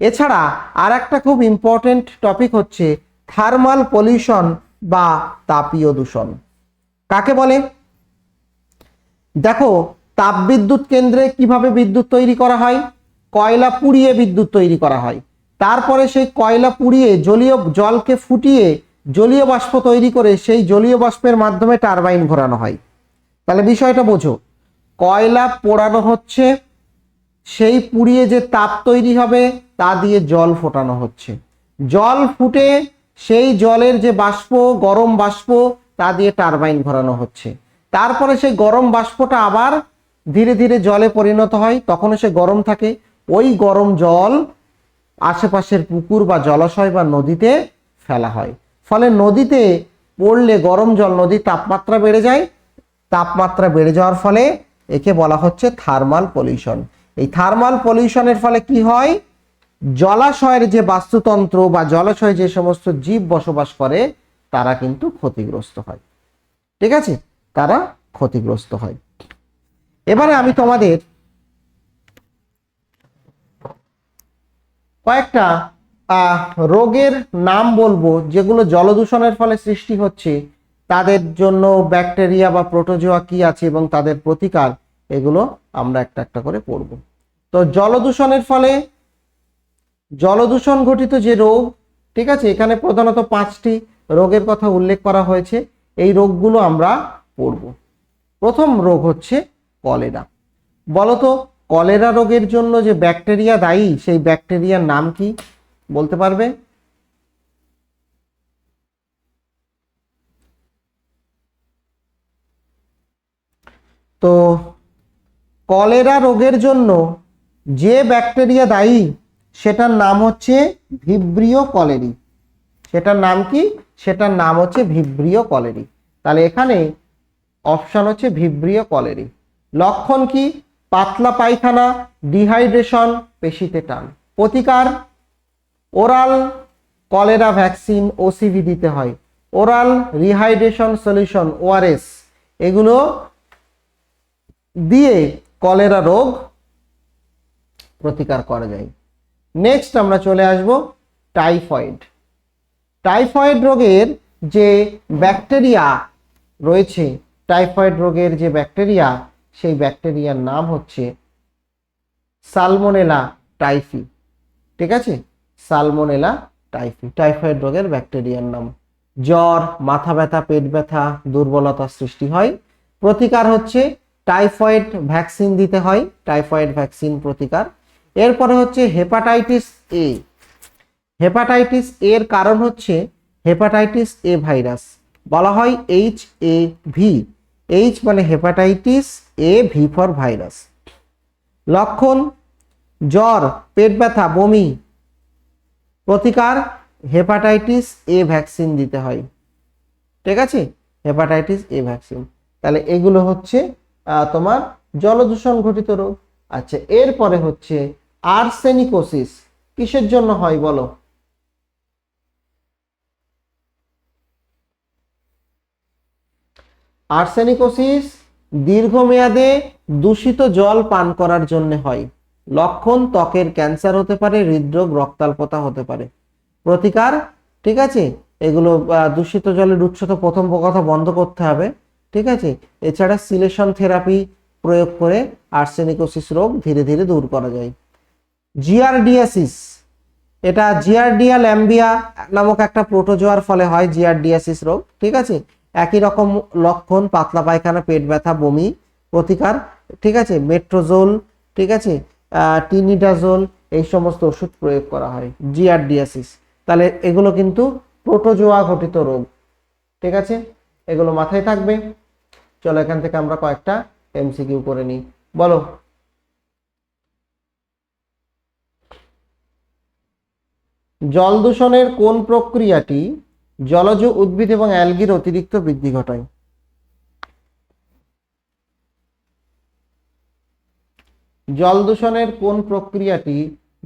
এছাড়া আর একটা খুব ইম্পর্টেন্ট টপিক হচ্ছে থার্মাল পলিউশন বা তাপীয় দূষণ। কাকে বলে? দেখো, তাপবিদ্যুৎ কেন্দ্রে কিভাবে বিদ্যুৎ তৈরি করা হয়? কয়লা পুড়িয়ে বিদ্যুৎ তৈরি করা হয়, তারপরে সেই কয়লা পুড়িয়ে জলীয় জলকে ফুটিয়ে জলীয় বাষ্প তৈরি করে সেই জলীয় বাষ্পের মাধ্যমে টারবাইন ঘোরানো হয়। তাহলে বিষয়টা বোঝো, কয়লা পোড়ানো হচ্ছে, সেই পুড়িয়ে যে তাপ তৈরি হবে তা দিয়ে জল ফোটানো হচ্ছে, জল ফুটে সেই জলের যে বাষ্প, গরম বাষ্প, তা দিয়ে টারবাইন ঘোরানো হচ্ছে। তারপরে সেই গরম বাষ্পটা আবার ধীরে ধীরে জলে পরিণত হয়, তখনও সে গরম থাকে, ওই গরম জল আশেপাশের পুকুর বা জলাশয় বা নদীতে ফেলা হয়। ফলে নদীতে পড়লে গরম জল, নদীর তাপমাত্রা বেড়ে যায়, তাপমাত্রা বেড়ে যাওয়ার ফলে একে বলা হচ্ছে থার্মাল পলিউশন। এই থার্মাল পলিউশনের ফলে কি হয়? জলাশয়ের যে বাস্তুতন্ত্র বা জলাশয়ে যে সমস্ত জীব বসবাস করে তারা কিন্তু ক্ষতিগ্রস্ত হয়। ঠিক আছে, তারা ক্ষতিগ্রস্ত হয়। এবারে আমি তোমাদের কয়েকটা রোগের নাম বলবো যেগুলো জলদূষণের ফলে সৃষ্টি হচ্ছে, তাদের জন্য ব্যাকটেরিয়া বা প্রোটোজোয়া কি আছে এবং তাদের প্রতিকার, এগুলো আমরা একটা একটা করে পড়ব। তো জলদূষণের ফলে জলদূষণ ঘটিত যে রোগ, ঠিক আছে, এখানে প্রধানত 5টি রোগের কথা উল্লেখ করা হয়েছে, এই রোগগুলো আমরা পড়ব। প্রথম রোগ হচ্ছে কলেরা। বলতো কলেরা রোগের জন্য যে ব্যাকটেরিয়া দায়ী সেই ব্যাকটেরিয়ার নাম কি বলতে পারবে? তো কলেরা রোগের জন্য যে ব্যাকটেরিয়া দায়ী সেটার নাম হচ্ছে ভিব্রিও কলেরি। সেটার নাম কি? সেটার নাম হচ্ছে ভিব্রিও কলেরি। তাহলে এখানে অপশন হচ্ছে ভিব্রিও কলেরি। লক্ষণ কি? পাতলা পায়খানা, ডিহাইড্রেশন, পেশিতে টান। প্রতিকার, ওরাল কলেরা ভ্যাকসিন ওসিভি দিতে হয়, ওরাল রিহাইড্রেশন সলিউশন ওআরএস এগুলো দিয়ে কলেরা রোগ প্রতিকার করা যায়। নেক্সট আমরা চলে আসব টাইফয়েড। টাইফয়েড রোগের যে ব্যাকটেরিয়া রয়েছে, টাইফয়েড রোগের যে ব্যাকটেরিয়া, সেই ব্যাকটেরিয়ার নাম হচ্ছে সালমোনেলা টাইফি। ঠিক আছে, সালমোনেলা টাইফি টাইফয়েড রোগের ব্যাকটেরিয়ার নাম। জ্বর, মাথা ব্যথা, পেট ব্যথা, দুর্বলতা সৃষ্টি হয়। প্রতিকার হচ্ছে টাইফয়েড ভ্যাকসিন দিতে হয়, টাইফয়েড ভ্যাকসিন প্রতিকার। এরপরে হচ্ছে হেপাটাইটিস এ। হেপাটাইটিস এর কারণ হচ্ছে হেপাটাইটিস এ ভাইরাস, বলা হয় HAV। এইচ মানে hepatitis, A V for virus. লক্ষণ, জ্বর, পেট ব্যথা, বমি। প্রতিকার হেপাটাইটিস এ ভ্যাকসিন দিতে হয়। ঠিক আছে, হেপাটাইটিস এ ভ্যাকসিন। তাহলে এগুলো হচ্ছে তোমার জলদূষণ ঘটিত রোগ। আচ্ছা, এরপরে হচ্ছে আর্সেনিকোসিস। কিসের জন্য হয় বলো? আর্সেনিকোসিস দীর্ঘমেয়াদে দূষিত জল পান করার জন্য হয়। লক্ষণ, ত্বকের ক্যান্সার হতে পারে, হৃদরোগ, রক্তাল্পতা হতে পারে। প্রতিকার, ঠিক আছে, এগুলো দূষিত জলের উৎস তো প্রথম কথা বন্ধ করতে হবে। ঠিক আছে, এছাড়া সিলেশন থেরাপি প্রয়োগ করে আর্সেনিকোসিস রোগ ধীরে ধীরে দূর করা যায়। জিয়ারডিয়াসিস, এটা জিয়ারডিয়া ল্যাম্বিয়া নামক একটা প্রোটোজোয়ার ফলে হয় জিয়ারডিয়াসিস রোগ। ঠিক আছে, একই রকম লক্ষণ, পাতলা পায়খানা, পেট ব্যথা, বমি। প্রতিকার, ঠিক আছে, মেট্রোজোল, ঠিক আছে, টিনিডাজোল, এই সমস্ত ওষুধ প্রয়োগ করা হয় জিয়ারডিয়াসিস। তাহলে এগুলো কিন্তু প্রোটোজোয়া ঘটিত রোগ। ঠিক আছে, এগুলো মাথায় থাকবে। চলো এখান থেকে আমরা কয়েকটা এমসিকিউ করে নিই। বলো, জল দূষণের কোন প্রক্রিয়াটি জলজ উদ্ভিদ এবং অ্যালগির অতিরিক্ত বৃদ্ধি ঘটায়? জল দূষণের কোন প্রক্রিয়াটি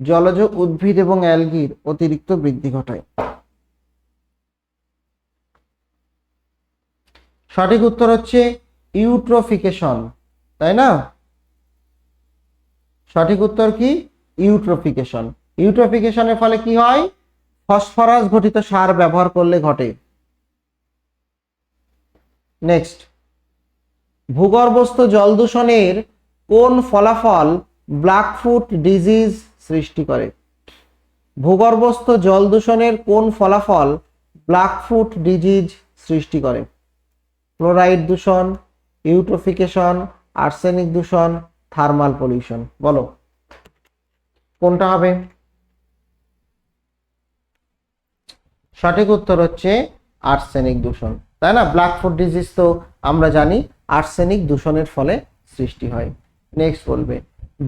জলজ উদ্ভিদ এবং অ্যালগির অতিরিক্ত বৃদ্ধি ঘটায়? সঠিক উত্তর হচ্ছে ইউট্রোফিকেশন, তাই না? সঠিক উত্তর কি? ইউট্রোফিকেশন। ইউট্রোফিকেশনের ফলে কি হয়? ফসফরাস ঘটিত সার ব্যবহার করলে ঘটে। নেক্সট, ভূগর্ভস্থ জল দূষণের কোন ফলাফল ব্ল্যাকফুট ডিজিজ সৃষ্টি করে? ভূগর্ভস্থ জল দূষণের কোন ফলাফল ব্ল্যাকফুট ডিজিজ সৃষ্টি করে? ফ্লোরাইড দূষণ, ইউট্রোফিকেশন, আর্সেনিক দূষণ, থার্মাল পলিউশন। বলো কোনটা হবে? সঠিক উত্তর হচ্ছে আর্সেনিক দূষণ, তাই না? ব্ল্যাকফুট ডিজিজ তো আমরা জানি আর্সেনিক দূষণের ফলে সৃষ্টি হয়। নেক্সট বলবে,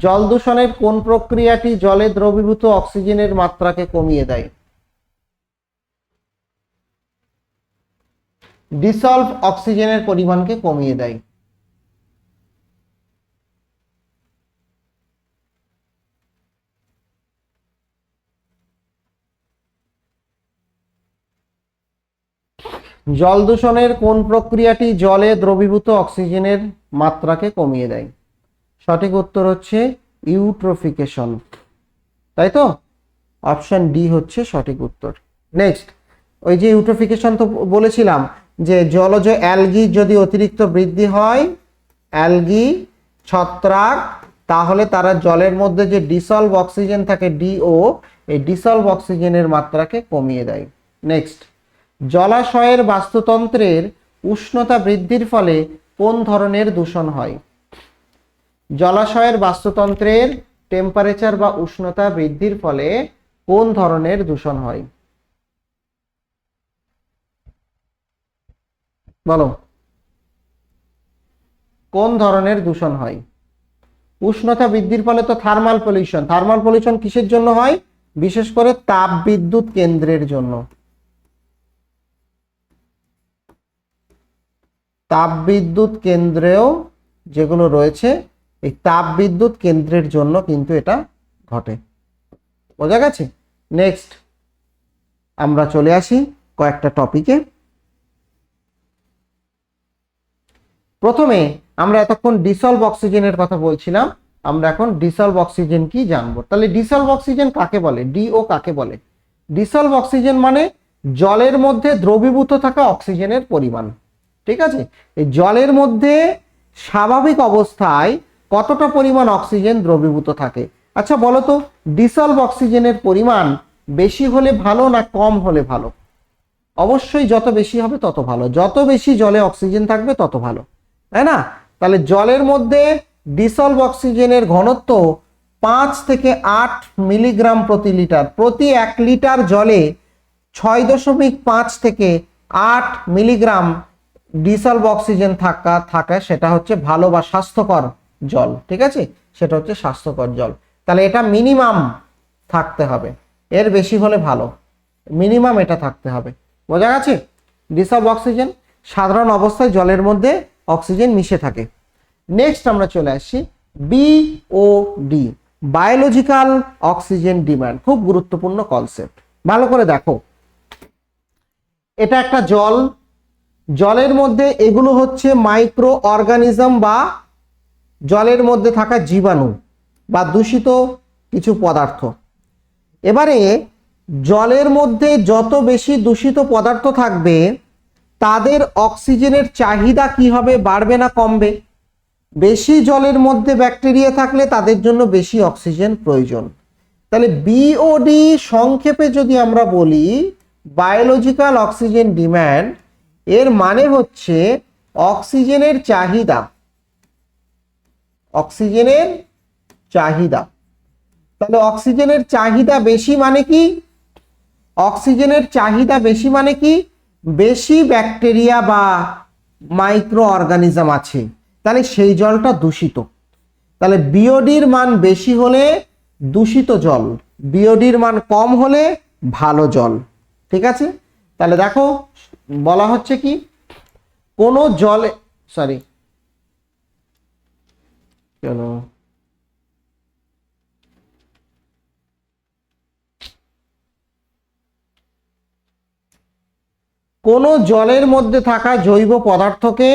জল দূষণের কোন প্রক্রিয়াটি জলে দ্রবীভূত অক্সিজেনের মাত্রাকে কমিয়ে দেয়? ডিসলভ অক্সিজেনের পরিমাণকে কমিয়ে দেয়। জল দূষণের কোন প্রক্রিয়াটি জলে দ্রবীভূত অক্সিজেনের মাত্রাকে কমিয়ে দেয়? সঠিক উত্তর হচ্ছে ইউট্রোফিকেশন, তাই তো? অপশন ডি হচ্ছে সঠিক উত্তর। নেক্সট, ওই যে ইউট্রোফিকেশন তো বলেছিলাম যে জলজ অ্যালগি যদি অতিরিক্ত বৃদ্ধি হয়, অ্যালগি, ছত্রাক, তাহলে তারা জলের মধ্যে যে ডিসলভ অক্সিজেন থাকে ডিও, এই ডিসলভ অক্সিজেনের মাত্রাকে কমিয়ে দেয়। নেক্সট, জলাশয়ের বাস্তুতন্ত্রের উষ্ণতা বৃদ্ধির ফলে কোন ধরনের দূষণ হয়? জলাশয়ের বাস্তুতন্ত্রের টেম্পারেচার বা উষ্ণতা বৃদ্ধির ফলে কোন ধরনের দূষণ হয়? বলো কোন ধরনের দূষণ হয়? উষ্ণতা বৃদ্ধির ফলে তো থার্মাল পলিউশন। থার্মাল পলিউশন কিসের জন্য হয়? বিশেষ করে তাপ বিদ্যুৎ কেন্দ্রের জন্য। তাপ বিদ্যুৎ কেন্দ্রেও যেগুলো রয়েছে এই তাপ বিদ্যুৎ কেন্দ্রের জন্য কিন্তু এটা ঘটে। বোঝা গেছে? নেক্সট আমরা চলে আসি কয়েকটা টপিকে। প্রথমে আমরা এতক্ষণ ডিসলভ অক্সিজেনের কথা বলছিলাম, আমরা এখন ডিসলভ অক্সিজেন কি জানবো। তাহলে ডিসলভ অক্সিজেন কাকে বলে, ডিও কাকে বলে? ডিসলভ অক্সিজেন মানে জলের মধ্যে দ্রবীভূত থাকা অক্সিজেনের পরিমাণ। ঠিক আছে, এই জলের মধ্যে স্বাভাবিক অবস্থায় কতটা পরিমাণ অক্সিজেন দ্রবীভূত থাকে? আচ্ছা বলো তো, ডিসলভ অক্সিজেনের পরিমাণ বেশি হলে ভালো না কম হলে ভালো? অবশ্যই যত বেশি হবে তত ভালো, যত বেশি জলে অক্সিজেন থাকবে তত ভালো, তাই না? তাহলে জলের মধ্যে ডিসলভ অক্সিজেনের ঘনত্ব 5 থেকে 8 মিলিগ্রাম প্রতি লিটার। প্রতি 1 লিটার জলে 6.5 থেকে 8 মিলিগ্রাম ডিসলভ অক্সিজেন থাকে, সেটা হচ্ছে ভালো বা স্বাস্থ্যকর জল। ঠিক আছে, সেটা হচ্ছে স্বাস্থ্যকর জল। তাহলে এটা মিনিমাম থাকতে হবে, এর বেশি হলে ভালো, মিনিমাম এটা থাকতে হবে। বোঝা গেছে? ডিসলভ অক্সিজেন, সাধারণ অবস্থায় জলের মধ্যে অক্সিজেন মিশে থাকে। নেক্সট আমরা চলে আসছি বিওডি, বায়োলজিক্যাল অক্সিজেন ডিমান্ড। খুব গুরুত্বপূর্ণ কনসেপ্ট, ভালো করে দেখো। এটা একটা জল, জলের মধ্যে এগুলো হচ্ছে মাইক্রো অর্গানিজম বা জলের মধ্যে থাকা জীবাণু বা দূষিত কিছু পদার্থ। এবারে জলের মধ্যে যত বেশি দূষিত পদার্থ থাকবে তাদের অক্সিজেনের চাহিদা কি হবে, বাড়বে না কমবে? বেশি জলের মধ্যে ব্যাকটেরিয়া থাকলে তাদের জন্য বেশি অক্সিজেন প্রয়োজন। তাহলে বিওডি সংক্ষেপে যদি আমরা বলি বায়োলজিক্যাল অক্সিজেন ডিম্যান্ড, এর মানে হচ্ছে অক্সিজেনের চাহিদা, অক্সিজেনের চাহিদা। তাহলে অক্সিজেনের চাহিদা বেশি মানে কি? অক্সিজেনের চাহিদা বেশি মানে কি? বেশি ব্যাকটেরিয়া বা মাইক্রো অর্গানিজম আছে, তাহলে সেই জলটা দূষিত। তাহলে বিওডির মান বেশি হলে দূষিত জল, বিওডির মান কম হলে ভালো জল। ঠিক আছে, তাহলে দেখো বলা হচ্ছে কি, কোন জলে, সরি কেন, কোন জলের মধ্যে থাকা জৈব পদার্থকে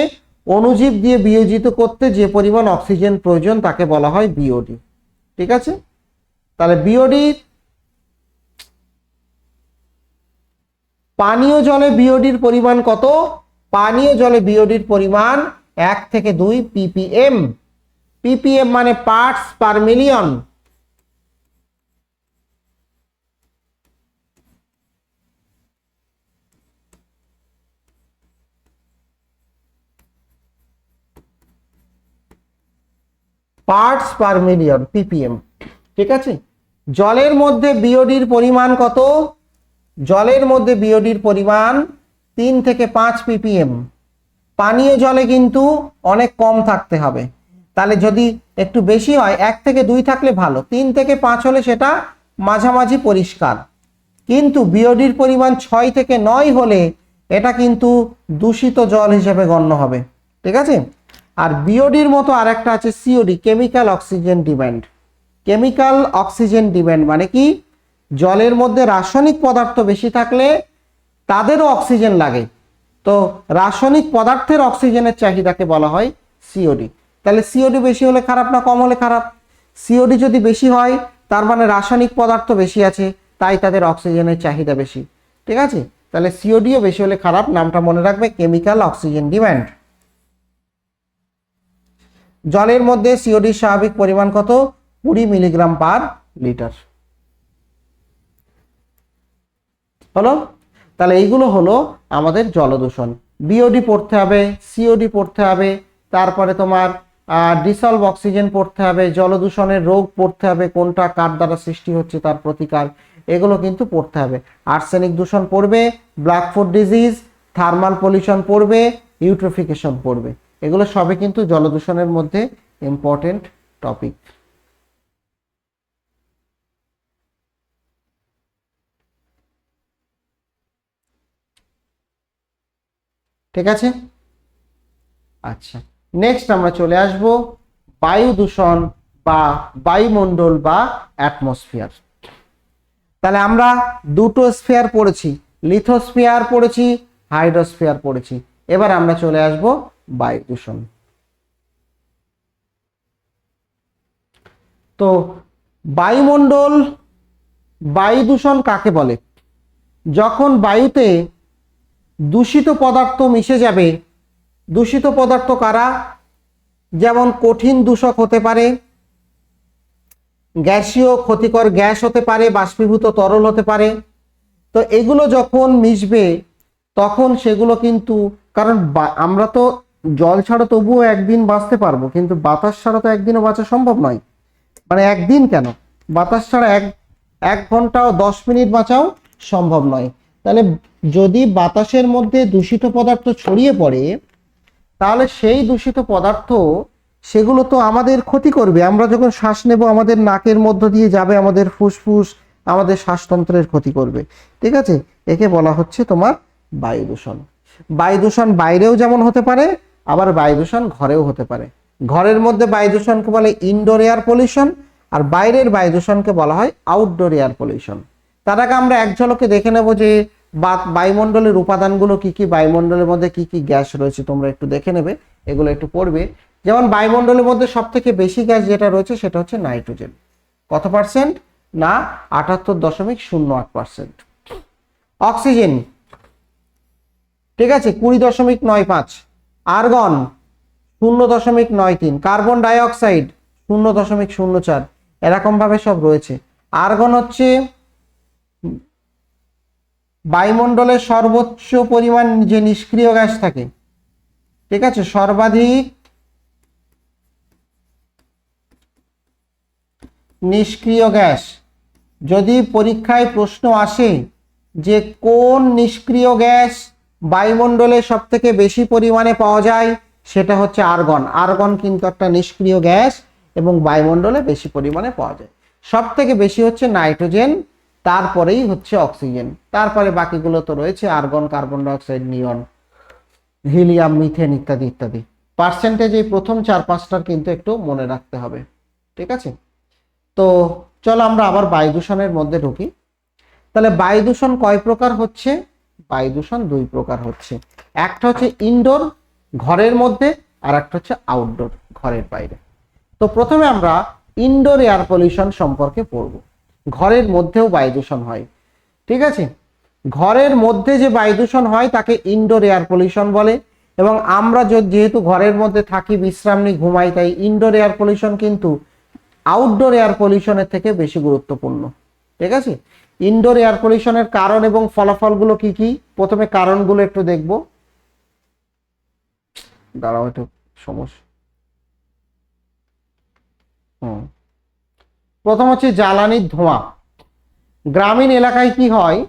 অণুজীব দিয়ে বিয়োজিত করতে যে পরিমাণ অক্সিজেন প্রয়োজন তাকে বলা হয় বিওডি। ঠিক আছে, তাহলে বিওডি, পানীয় জলে বিওডির পরিমাণ কত? পানীয় জলে বিওডির পরিমাণ 1 থেকে 2 ppm। ppm মানে parts per million. Parts per million, ppm। ঠিক আছে, জলের মধ্যে বিওডির পরিমাণ কত? জলের মধ্যে বিওডির পরিমাণ 3 থেকে 5 ppm। পানীয় জলে কিন্তু অনেক কম থাকতে হবে। তাহলে যদি একটু বেশি হয় 1 থেকে 2 থাকলে ভালো, 3 থেকে 5 হলে সেটা মাঝামাঝি পরিষ্কার। কিন্তু বিওডির পরিমাণ 6 থেকে 9 হলে এটা কিন্তু দূষিত জল হিসেবে গণ্য হবে। ঠিক আছে, আর বিওডির মতো আরেকটা আছে COD, chemical oxygen demand. Chemical oxygen demand মানে কি? জলের মধ্যে রাসায়নিক পদার্থ বেশি থাকলে তাদেরও অক্সিজেন লাগে, তো রাসায়নিক পদার্থের অক্সিজেনের চাহিদাকে বলা হয় সিওডি। তাহলে সিওডি বেশি হলে খারাপ না কম হলে খারাপ? সিওডি যদি বেশি হয় তার মানে রাসায়নিক পদার্থ বেশি আছে, তাই তাদের অক্সিজেনের চাহিদা বেশি। ঠিক আছে, তাহলে সিওডিও বেশি হলে খারাপ, নামটা মনে রাখবে, কেমিক্যাল অক্সিজেন ডিম্যান্ড। জলের মধ্যে সিওডির স্বাভাবিক পরিমাণ কত? 20 মিলিগ্রাম পার লিটার। হলো? তাহলে এইগুলো হলো আমাদের জলদূষণ। বিওডি পড়তে হবে, সিওডি পড়তে হবে, তারপরে তোমার ডিসলভ অক্সিজেন পড়তে হবে, জলদূষণের রোগ পড়তে হবে, কোনটা কার দ্বারা সৃষ্টি হচ্ছে তার প্রতিকার, এগুলো কিন্তু পড়তে হবে। আর্সেনিক দূষণ পড়বে, black food disease, thermal pollution পড়বে, ইউট্রোফিকেশন পড়বে। এগুলো সবই কিন্তু জলদূষণের মধ্যে ইম্পর্টেন্ট টপিক। ঠিক আছে, আচ্ছা নেক্সট আমরা চলে আসব বায়ু দূষণ বা বায়ুমণ্ডল বা অ্যাটমসফিয়ার। তাহলে আমরা দুটো স্ফিয়ার পড়েছি, লিথোস্ফিয়ার পড়েছি, হাইড্রোস্ফিয়ার পড়েছি। এবার আমরা চলে আসব বায়ু দূষণ। তো বায়ুমণ্ডল, বায়ু দূষণ কাকে বলে? যখন বায়ুতে দূষিত পদার্থ মিশে যাবে। দূষিত পদার্থ কারা? যেমন কঠিন দূষক হতে পারে, গ্যাসীয় ক্ষতিকর গ্যাস হতে পারে, বাষ্পীভূত তরল হতে পারে। তো এগুলো যখন মিশবে তখন সেগুলো কিন্তু, কারণ আমরা তো জল ছাড়া তবুও একদিন বাঁচতে পারবো, কিন্তু বাতাস ছাড়া তো একদিনও বাঁচা সম্ভব নয়। মানে একদিন কেন, বাতাস ছাড়া এক ঘন্টাও 10 মিনিট বাঁচাও সম্ভব নয়। তাহলে যদি বাতাসের মধ্যে দূষিত পদার্থ ছড়িয়ে পড়ে, তাহলে সেই দূষিত পদার্থ সেগুলো তো আমাদের ক্ষতি করবে। আমরা যখন শ্বাস নেব আমাদের নাকের মধ্য দিয়ে যাবে, আমাদের ফুসফুস, আমাদের শ্বাসতন্ত্রের ক্ষতি করবে। ঠিক আছে, একে বলা হচ্ছে তোমার বায়ু দূষণ। বায়ু দূষণ বাইরেও যেমন হতে পারে, আবার বায়ু দূষণ ঘরেও হতে পারে। ঘরের মধ্যে বায়ু দূষণকে বলে ইনডোর এয়ার পলিউশন, আর বাইরের বায়ু দূষণকে বলা হয় আউটডোর এয়ার পলিউশন। তার আগে আমরা এক ঝলকে দেখে নেব যে বায়ুমণ্ডলের উপাদানগুলো কি কি, বায়ুমণ্ডলের মধ্যে কি কি গ্যাস রয়েছে তোমরা একটু দেখে নেবে, এগুলো একটু পড়বে। যেমন বায়ুমণ্ডলের মধ্যে সব থেকে বেশি গ্যাস যেটা রয়েছে সেটা হচ্ছে নাইট্রোজেন। কত পার্সেন্ট? না, 78.08%। অক্সিজেন, ঠিক আছে, 20.95। আর্গন 0.93। Carbon dioxide 0.04। এরকম ভাবে সব রয়েছে। আর্গন হচ্ছে বায়ুমণ্ডলের সর্বোচ্চ পরিমাণ যে নিষ্ক্রিয় গ্যাস থাকে, ঠিক আছে, সর্বাধিক নিষ্ক্রিয় গ্যাস। যদি পরীক্ষায় প্রশ্ন আসে যে কোন নিষ্ক্রিয় গ্যাস বায়ুমণ্ডলে সব থেকে বেশি পরিমাণে পাওয়া যায়, সেটা হচ্ছে আর্গন। আর্গন কিন্তু একটা নিষ্ক্রিয় গ্যাস এবং বায়ুমণ্ডলে বেশি পরিমাণে পাওয়া যায়। সব থেকে বেশি হচ্ছে নাইট্রোজেন, তারপরেই হচ্ছে অক্সিজেন, তারপরে বাকিগুলো তো রয়েছে আর্গন, কার্বন ডাইঅক্সাইড, নিয়ন, হিলিয়াম, মিথেন ইত্যাদি ইত্যাদি। পার্সেন্টেজ এই প্রথম 4-5টার কিন্তু একটু মনে রাখতে হবে। ঠিক আছে, তো চলো আমরা আবার বায়ু দূষণের মধ্যে ঢুকি। তাহলে বায়ু দূষণ কয় প্রকার হচ্ছে? বায়ু দূষণ 2 প্রকার হচ্ছে। একটা হচ্ছে ইনডোর, ঘরের মধ্যে, আর একটা হচ্ছে আউটডোর, ঘরের বাইরে। তো প্রথমে আমরা ইনডোর এয়ার পলিউশন সম্পর্কে পড়ব। ঘরের মধ্যেও বায়ু দূষণ হয়। ঠিক আছে, ঘরের মধ্যে যে বায়ু দূষণ হয় তাকে ইনডোর এয়ার পলিউশন বলে। এবং আমরা যেহেতু ঘরের মধ্যে থাকি, বিশ্রাম নিই, ঘুমাই, তাই ইনডোর এয়ার পলিউশন কিন্তু আউটডোর এয়ার পলিউশনের থেকে বেশি গুরুত্বপূর্ণ। ঠিক আছে, ইনডোর এয়ার পলিউশনের কারণ এবং ফলাফলগুলো কি কি, প্রথমে কারণগুলো একটু দেখব। দাঁড়াও, একটু সমস্যা। প্রথম হচ্ছে জ্বালানির ধোঁয়া। গ্রামীণ এলাকায় কি হয়,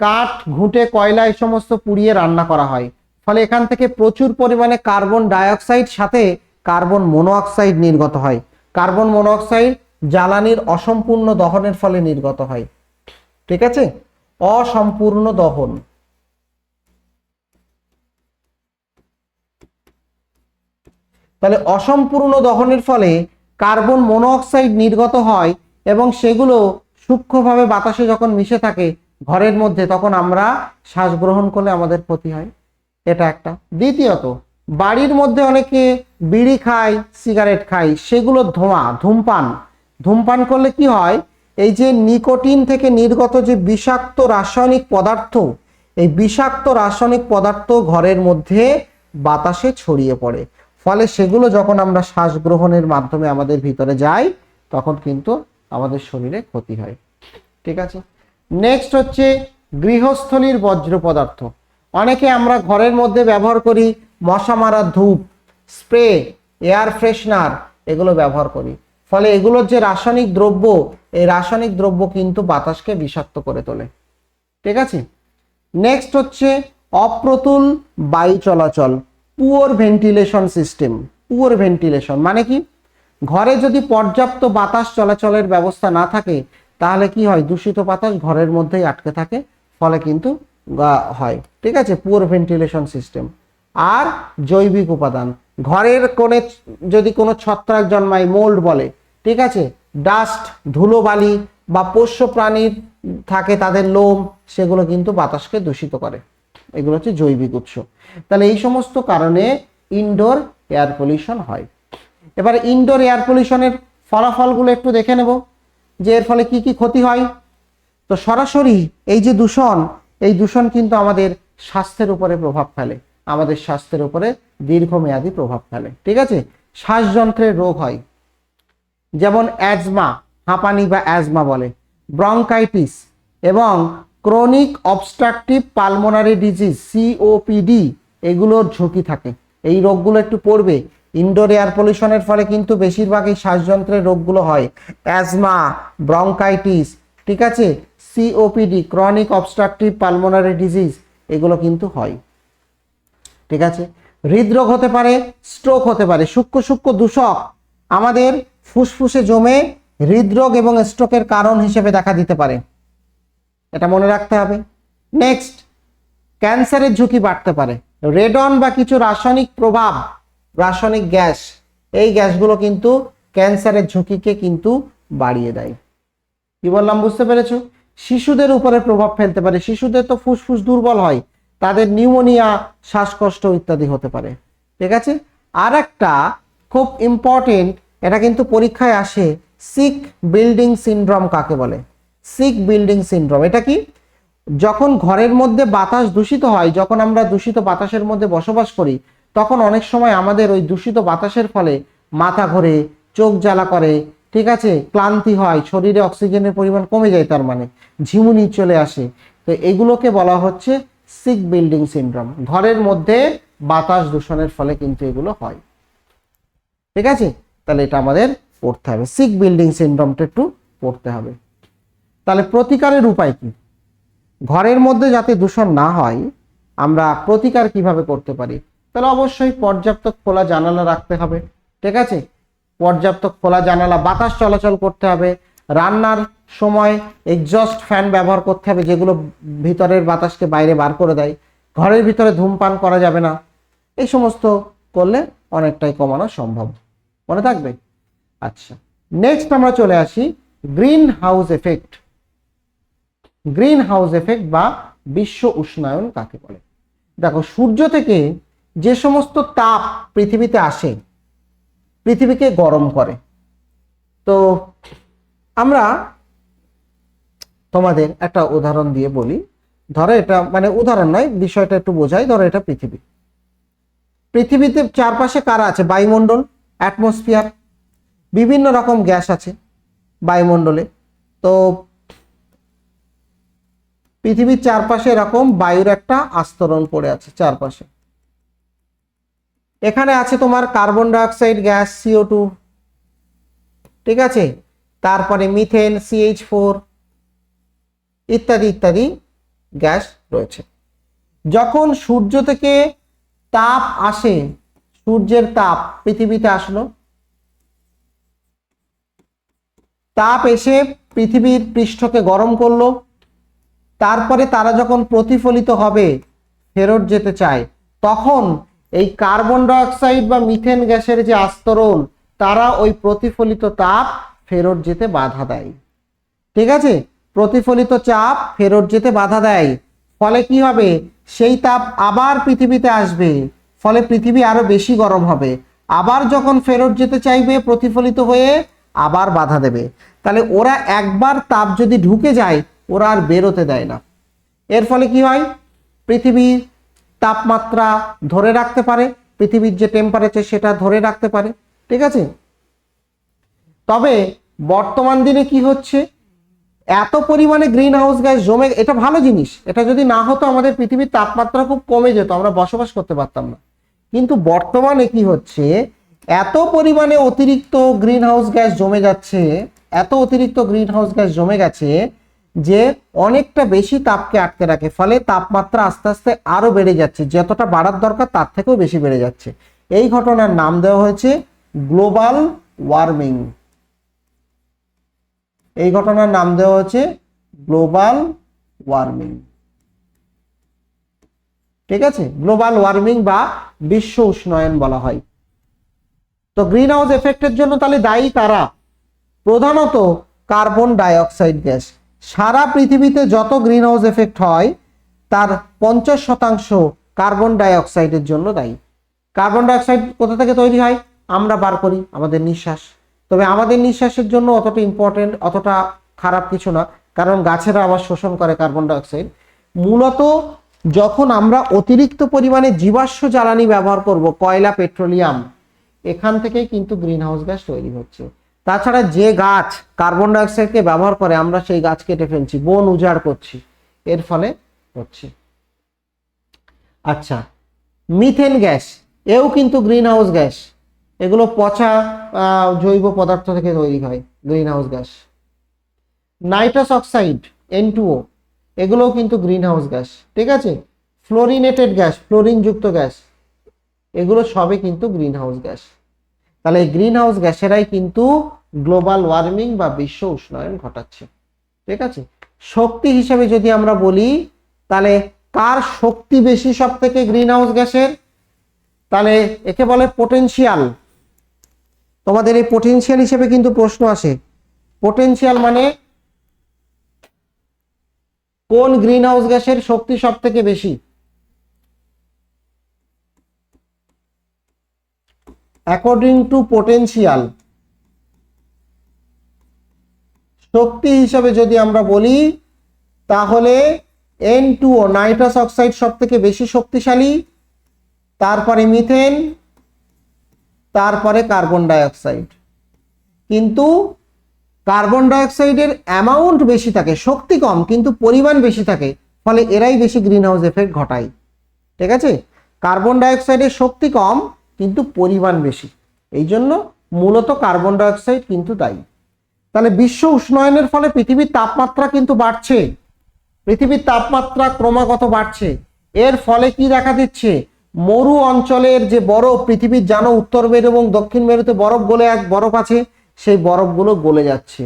কাঠ, ঘুঁটে, কয়লা এই সমস্ত পুড়িয়ে রান্না করা হয়। ফলে এখান থেকে প্রচুর পরিমাণে কার্বন ডাইঅক্সাইড সাথে কার্বন মনোঅক্সাইড নির্গত হয়। কার্বন মনোঅক্সাইড জ্বালানির অসম্পূর্ণ দহনের ফলে নির্গত হয়। ঠিক আছে, অসম্পূর্ণ দহন। তাহলে অসম্পূর্ণ দহনের ফলে কার্বন মনোঅক্সাইড নির্গত হয় এবং সেগুলো সূক্ষ্মভাবে বাতাসে যখন মিশে থাকে ঘরের মধ্যে, তখন আমরা শ্বাস গ্রহণ করলে আমাদের ক্ষতি হয়। এটা একটা। দ্বিতীয়ত, বাড়ির মধ্যে অনেকে বিড়ি খায়, সিগারেট খায়, সেগুলো ধোঁয়া, ধূমপান করলে কি হয়, এই যে নিকোটিন থেকে নির্গত যে বিষাক্ত রাসায়নিক পদার্থ, এই বিষাক্ত রাসায়নিক পদার্থ ঘরের মধ্যে বাতাসে ছড়িয়ে পড়ে। ফলে সেগুলো যখন আমরা শ্বাস গ্রহণের মাধ্যমে আমাদের ভিতরে যায়, তখন কিন্তু আমাদের শরীরে ক্ষতি হয়। ঠিক আছে, নেক্সট হচ্ছে গৃহস্থলীর বর্জ্য পদার্থ। অনেকে আমরা ঘরের মধ্যে ব্যবহার করি মশা মারার ধূপ, স্প্রে, এয়ার ফ্রেশনার, এগুলো ব্যবহার করি। ফলে এগুলোর যে রাসায়নিক দ্রব্য, এই রাসায়নিক দ্রব্য কিন্তু বাতাসকে বিষাক্ত করে তোলে। ঠিক আছে, নেক্সট হচ্ছে অপ্রতুল বায়ু চলাচল, poor ventilation system. Poor ventilation মানে কি, ঘরে যদি পর্যাপ্ত বাতাস চলাচলের ব্যবস্থা না থাকে, তাহলে কি হয়, দূষিত বাতাস ঘরের মধ্যেই আটকে থাকে, ফলে কিন্তু হয়। ঠিক আছে, পুয়ার ভেন্টিলেশন সিস্টেম। আর জৈবিক উপাদান, ঘরের কোণে যদি কোনো ছত্রাক জন্মায়, মোল্ড বলে, ঠিক আছে, ডাস্ট, ধুলোবালি বা পোষ্য প্রাণীর থাকে তাদের লোম, সেগুলো কিন্তু বাতাসকে দূষিত করে। এগুলো হচ্ছে জৈবিক উৎস। তাহলে এই সমস্ত কারণে ইনডোর এয়ার পলিউশন হয়। এবার ইনডোর এয়ার পলিউশনের ফলাফলগুলো একটু দেখে নেব যে এর ফলে কি কি ক্ষতি হয়। তো সরাসরি এই যে দূষণ, এই দূষণ কিন্তু আমাদের স্বাস্থ্যের উপরে প্রভাব ফেলে, আমাদের স্বাস্থ্যের উপরে দীর্ঘমেয়াদী প্রভাব ফেলে, ঠিক আছে। শ্বাসযন্ত্রের রোগ হয়, যেমন অ্যাজমা, হাঁপানি বা অ্যাজমা বলে, ব্রঙ্কাইটিস এবং chronic obstructive pulmonary disease COPD, এগুলোর ঝুঁকি থাকে। এই রোগগুলো একটু পড়বে। ইনডোর এয়ার পলিউশনের ফলে কিন্তু বেশিরভাগই শ্বাসযন্ত্রের রোগগুলো হয়, অ্যাজমা, ব্রঙ্কাইটিস, ঠিক আছে, COPD, chronic obstructive pulmonary disease, এগুলো কিন্তু হয়, ঠিক আছে। হৃদরোগ হতে পারে, স্ট্রোক হতে পারে। সূক্ষ্ম সূক্ষ্ম দূষক আমাদের ফুসফুসে জমে হৃদরোগ এবং স্ট্রোকের কারণ হিসেবে দেখা দিতে পারে, এটা মনে রাখতে হবে। নেক্সট, ক্যান্সারের ঝুঁকি বাড়তে পারে। রেডন বা কিছু রাসায়নিক প্রভাব, রাসায়নিক গ্যাস, এই গ্যাসগুলো কিন্তু ক্যান্সারের ঝুঁকিকে কিন্তু বাড়িয়ে দেয়। কি বললাম বুঝতে পেরেছো? শিশুদের উপরে প্রভাব ফেলতে পারে। শিশুদের তো ফুসফুস দুর্বল হয়, তাদের নিউমোনিয়া, শ্বাসকষ্ট ইত্যাদি হতে পারে, ঠিক আছে। আর একটা খুব ইম্পর্টেন্ট, এটা কিন্তু পরীক্ষায় আসে, সিক বিল্ডিং সিনড্রোম কাকে বলে? সিক বিল্ডিং সিনড্রোম এটা কি? যখন ঘরের মধ্যে বাতাস দূষিত হয়, যখন আমরা দূষিত বাতাসের মধ্যে বসবাস করি, তখন অনেক সময় আমাদের ওই দূষিত বাতাসের ফলে মাথা ঘোরে, চোখ জ্বালা করে, ঠিক আছে, ক্লান্তি হয়, শরীরে অক্সিজেনের পরিমাণ কমে যায়, তার মানে ঝিমুনি চলে আসে। তো এগুলোকে বলা হচ্ছে সিক বিল্ডিং সিনড্রোম। ঘরের মধ্যে বাতাস দূষণের ফলে কিন্তু এগুলো হয়, ঠিক আছে। তাহলে এটা আমাদের পড়তে হবে, সিক বিল্ডিং সিনড্রোমটা একটু পড়তে হবে। তাহলে প্রতিকারের উপায় কি? ঘরের মধ্যে যাতে দূষণ না হয়, আমরা প্রতিকার কিভাবে করতে পারি? তাহলে অবশ্যই পর্যাপ্ত খোলা জানালা রাখতে হবে, ঠিক আছে। পর্যাপ্ত খোলা জানালা, বাতাস চলাচল করতে হবে। রান্নার সময় এক্সস্ট ফ্যান ব্যবহার করতে হবে, যেগুলো ভিতরের বাতাসকে বাইরে বার করে দেয়। ঘরের ভিতরে ধূমপান করা যাবে না। এই সমস্ত করলে অনেকটাই কমানো সম্ভব, মনে থাকবে। আচ্ছা, নেক্সট আমরা চলে আসি green house effect. Green house effect বা বিশ্ব উষ্ণায়ন কাকে বলে? দেখো, সূর্য থেকে যে সমস্ত তাপ পৃথিবীতে আসে, পৃথিবীকে গরম করে। তো আমরা তোমাদের একটা উদাহরণ দিয়ে বলি, ধরো এটা মানে উদাহরণ নয়, বিষয়টা একটু বোঝাই। ধরো এটা পৃথিবী, পৃথিবীতে চারপাশে কারা আছে? বায়ুমণ্ডল, অ্যাটমসফিয়ার, বিভিন্ন রকম গ্যাস আছে বায়ুমণ্ডলে। তো পৃথিবীর চারপাশে এরকম বায়ুর একটা আস্তরণ পড়ে আছে চারপাশে। এখানে আছে তোমার কার্বন ডাইঅক্সাইড গ্যাস CO2, ঠিক আছে, তারপরে মিথেন CH4 ইত্যাদি ইত্যাদি গ্যাস রয়েছে। যখন সূর্য থেকে তাপ আসে, সূর্যের তাপ পৃথিবীতে আসলো, তাপ এসে পৃথিবীর পৃষ্ঠকে গরম করলো, তারপরে তারা যখন প্রতিফলিত হবে, ফেরত যেতে চায়, তখন এই কার্বন ডাইঅক্সাইড বা মিথেন গ্যাসের যে আস্তরণ, তারা ওই প্রতিফলিত তাপ ফেরত যেতে বাধা দেয়, ঠিক আছে। প্রতিফলিত চাপ ফেরত যেতে বাধা দেয়, ফলে কি হবে? সেই তাপ আবার পৃথিবীতে আসবে, ফলে পৃথিবী আরো বেশি গরম হবে। আবার যখন ফেরত যেতে চাইবে প্রতিফলিত হয়ে, আবার বাধা দেবে। তাহলে ওরা একবার তাপ যদি ঢুকে যায়, ওরা আর বেরোতে দেয় না। এর ফলে কি হয়? পৃথিবীর তাপমাত্রা ধরে রাখতে পারে, পৃথিবীর যে টেম্পারেচার সেটা ধরে রাখতে পারে, ঠিক আছে। তবে বর্তমান দিনে কি হচ্ছে, এত পরিমাণে গ্রিন হাউস গ্যাস জমে, এটা ভালো জিনিস, এটা যদি না হতো আমাদের পৃথিবীর তাপমাত্রা খুব কমে যেত, আমরা বসবাস করতে পারতাম না। কিন্তু বর্তমানে কি হচ্ছে, এত পরিমাণে অতিরিক্ত গ্রিন হাউস গ্যাস জমে যাচ্ছে, এত অতিরিক্ত গ্রিন হাউস গ্যাস জমে গেছে যে অনেকটা বেশি তাপকে আটকে রাখে, ফলে তাপমাত্রা আস্তে আস্তে আরো বেড়ে যাচ্ছে, যতটা বাড়ার দরকার তার থেকেও বেশি বেড়ে যাচ্ছে। এই ঘটনার নাম দেওয়া হয়েছে গ্লোবাল ওয়ার্মিং। এই ঘটনার নাম দেওয়া হচ্ছে গ্লোবাল ওয়ার্মিং, ঠিক আছে। গ্লোবাল ওয়ার্মিং বা বিশ্ব উষ্ণায়ন বলা হয়। তো গ্রিন হাউস এফেক্টের জন্য তাহলে দায়ী কারা? প্রধানত কার্বন ডাই অক্সাইড গ্যাস। সারা পৃথিবীতে যত গ্রিন হাউস এফেক্ট হয় তার 50% কার্বন ডাই অক্সাইডের জন্য দায়ী। কার্বন ডাই অক্সাইড কোথা থেকে তৈরি হয়? আমরা বার করি, আমাদের নিঃশ্বাস। তবে আমাদের নিঃশ্বাসের জন্য অতটা ইম্পর্টেন্ট, অতটা খারাপ কিছু না, কারণ গাছেরা আবার শোষণ করে কার্বন ডাই অক্সাইড। মূলত যখন আমরা অতিরিক্ত পরিমাণে জীবাশ্ম জ্বালানি ব্যবহার করব, কয়লা, পেট্রোলিয়াম, এখান থেকেই কিন্তু গ্রিন হাউস গ্যাস তৈরি হচ্ছে। তাছাড়া যে গাছ কার্বন ডাই অক্সাইডকে ব্যবহার করে আমরা সেই গাছ কেটে ফেলছি, বন উজাড় করছি, এর ফলে হচ্ছে। আচ্ছা, মিথেন গ্যাস এও কিন্তু গ্রিন হাউস গ্যাস। এগুলো পচা জৈব পদার্থ থেকে তৈরি হয় green house gas. Nitrous oxide N2O এগুলোও কিন্তু গ্রিন হাউস গ্যাস। ঠিক আছে, ফ্লোরিনেটেড গ্যাস, ফ্লোরিন যুক্ত গ্যাস, এগুলো সবই কিন্তু গ্রিন হাউস গ্যাস। তাহলে গ্রিন হাউস গ্যাসেরাই কিন্তু গ্লোবাল ওয়ার্মিং বা বিশ্ব উষ্ণায়ন ঘটাচ্ছে। ঠিক আছে, শক্তি হিসেবে যদি আমরা বলি তাহলে কার শক্তি বেশি সব থেকে গ্রিন হাউস গ্যাসের? তাহলে একে বলে পোটেনশিয়াল। তোমাদের এই পোটেনশিয়াল হিসেবে কিন্তু প্রশ্ন আসে। পোটেনশিয়াল মানে কোন গ্রিন হাউস গ্যাসের শক্তি সব থেকে বেশি? অ্যাকর্ডিং টু পোটেনশিয়াল, শক্তি হিসাবে যদি আমরা বলি তাহলে N2O নাইট্রাস অক্সাইড সব থেকে বেশি শক্তিশালী, তারপরে মিথেন, তারপরে কার্বন ডাই অক্সাইড। কিন্তু কার্বন ডাই অক্সাইডের অ্যামাউন্ট বেশি থাকে, শক্তি কম কিন্তু পরিমাণ বেশি থাকে, ফলে এরাই বেশি গ্রিন হাউস এফেক্ট ঘটায়। ঠিক আছে, কার্বন ডাই অক্সাইডের শক্তি কম কিন্তু পরিমাণ বেশি, এই জন্য মূলত কার্বন ডাই অক্সাইড কিন্তু দায়ী। তাহলে বিশ্ব উষ্ণায়নের ফলে পৃথিবীর তাপমাত্রা কিন্তু বাড়ছে, পৃথিবীর তাপমাত্রা ক্রমাগত বাড়ছে। এর ফলে কি দেখা দিচ্ছে? মরু অঞ্চলের যে বরফ, পৃথিবীর জানো উত্তর মেরু এবং দক্ষিণ মেরুতে বরফ গলে বরফ আছে, সেই বরফগুলো গলে যাচ্ছে,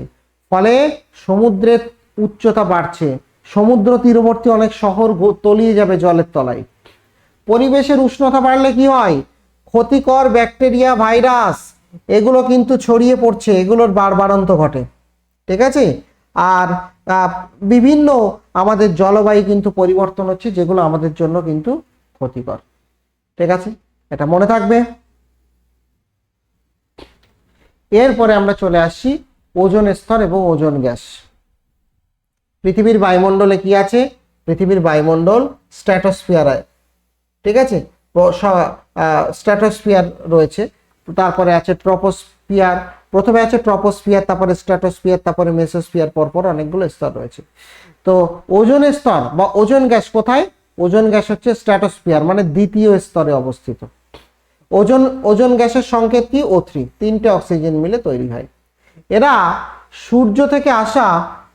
ফলে সমুদ্রের উচ্চতা বাড়ছে, সমুদ্র তীরবর্তী অনেক শহর তলিয়ে যাবে জলের তলায়। পরিবেশের উষ্ণতা বাড়লে কি হয়? ক্ষতিকর ব্যাকটেরিয়া, ভাইরাস এগুলো কিন্তু ছড়িয়ে পড়ছে, এগুলোর বাড়বাড়ন্ত ঘটে। ঠিক আছে, আর বিভিন্ন আমাদের জলবায়ু কিন্তু পরিবর্তন হচ্ছে, যেগুলো আমাদের জন্য কিন্তু ক্ষতিকর। ঠিক আছে, এটা মনে থাকবে। এরপরে আমরা চলে আসছি ওজোন স্তর এবং ওজোন গ্যাস। পৃথিবীর বায়ুমণ্ডলে কি আছে? পৃথিবীর বায়ুমণ্ডল স্ট্র্যাটোস্ফিয়ার, ঠিক আছে, স্ট্র্যাটোস্ফিয়ার রয়েছে, তারপরে আছে ট্রপোস্ফিয়ার, প্রথমে আছে ট্রপোস্ফিয়ার, তারপরে স্ট্র্যাটোস্ফিয়ার, তারপরে মেসোস্ফিয়ার, পরপর অনেকগুলো স্তর রয়েছে। তো ওজোন স্তর বা ওজোন গ্যাস কোথায়? ওজোন গ্যাস হচ্ছে স্ট্র্যাটোস্ফিয়ার, মানে দ্বিতীয় স্তরে অবস্থিত। ওজোন গ্যাসের সংকেত কি? O3, 3টে অক্সিজেন মিলে তৈরি হয়। এরা সূর্য থেকে আসা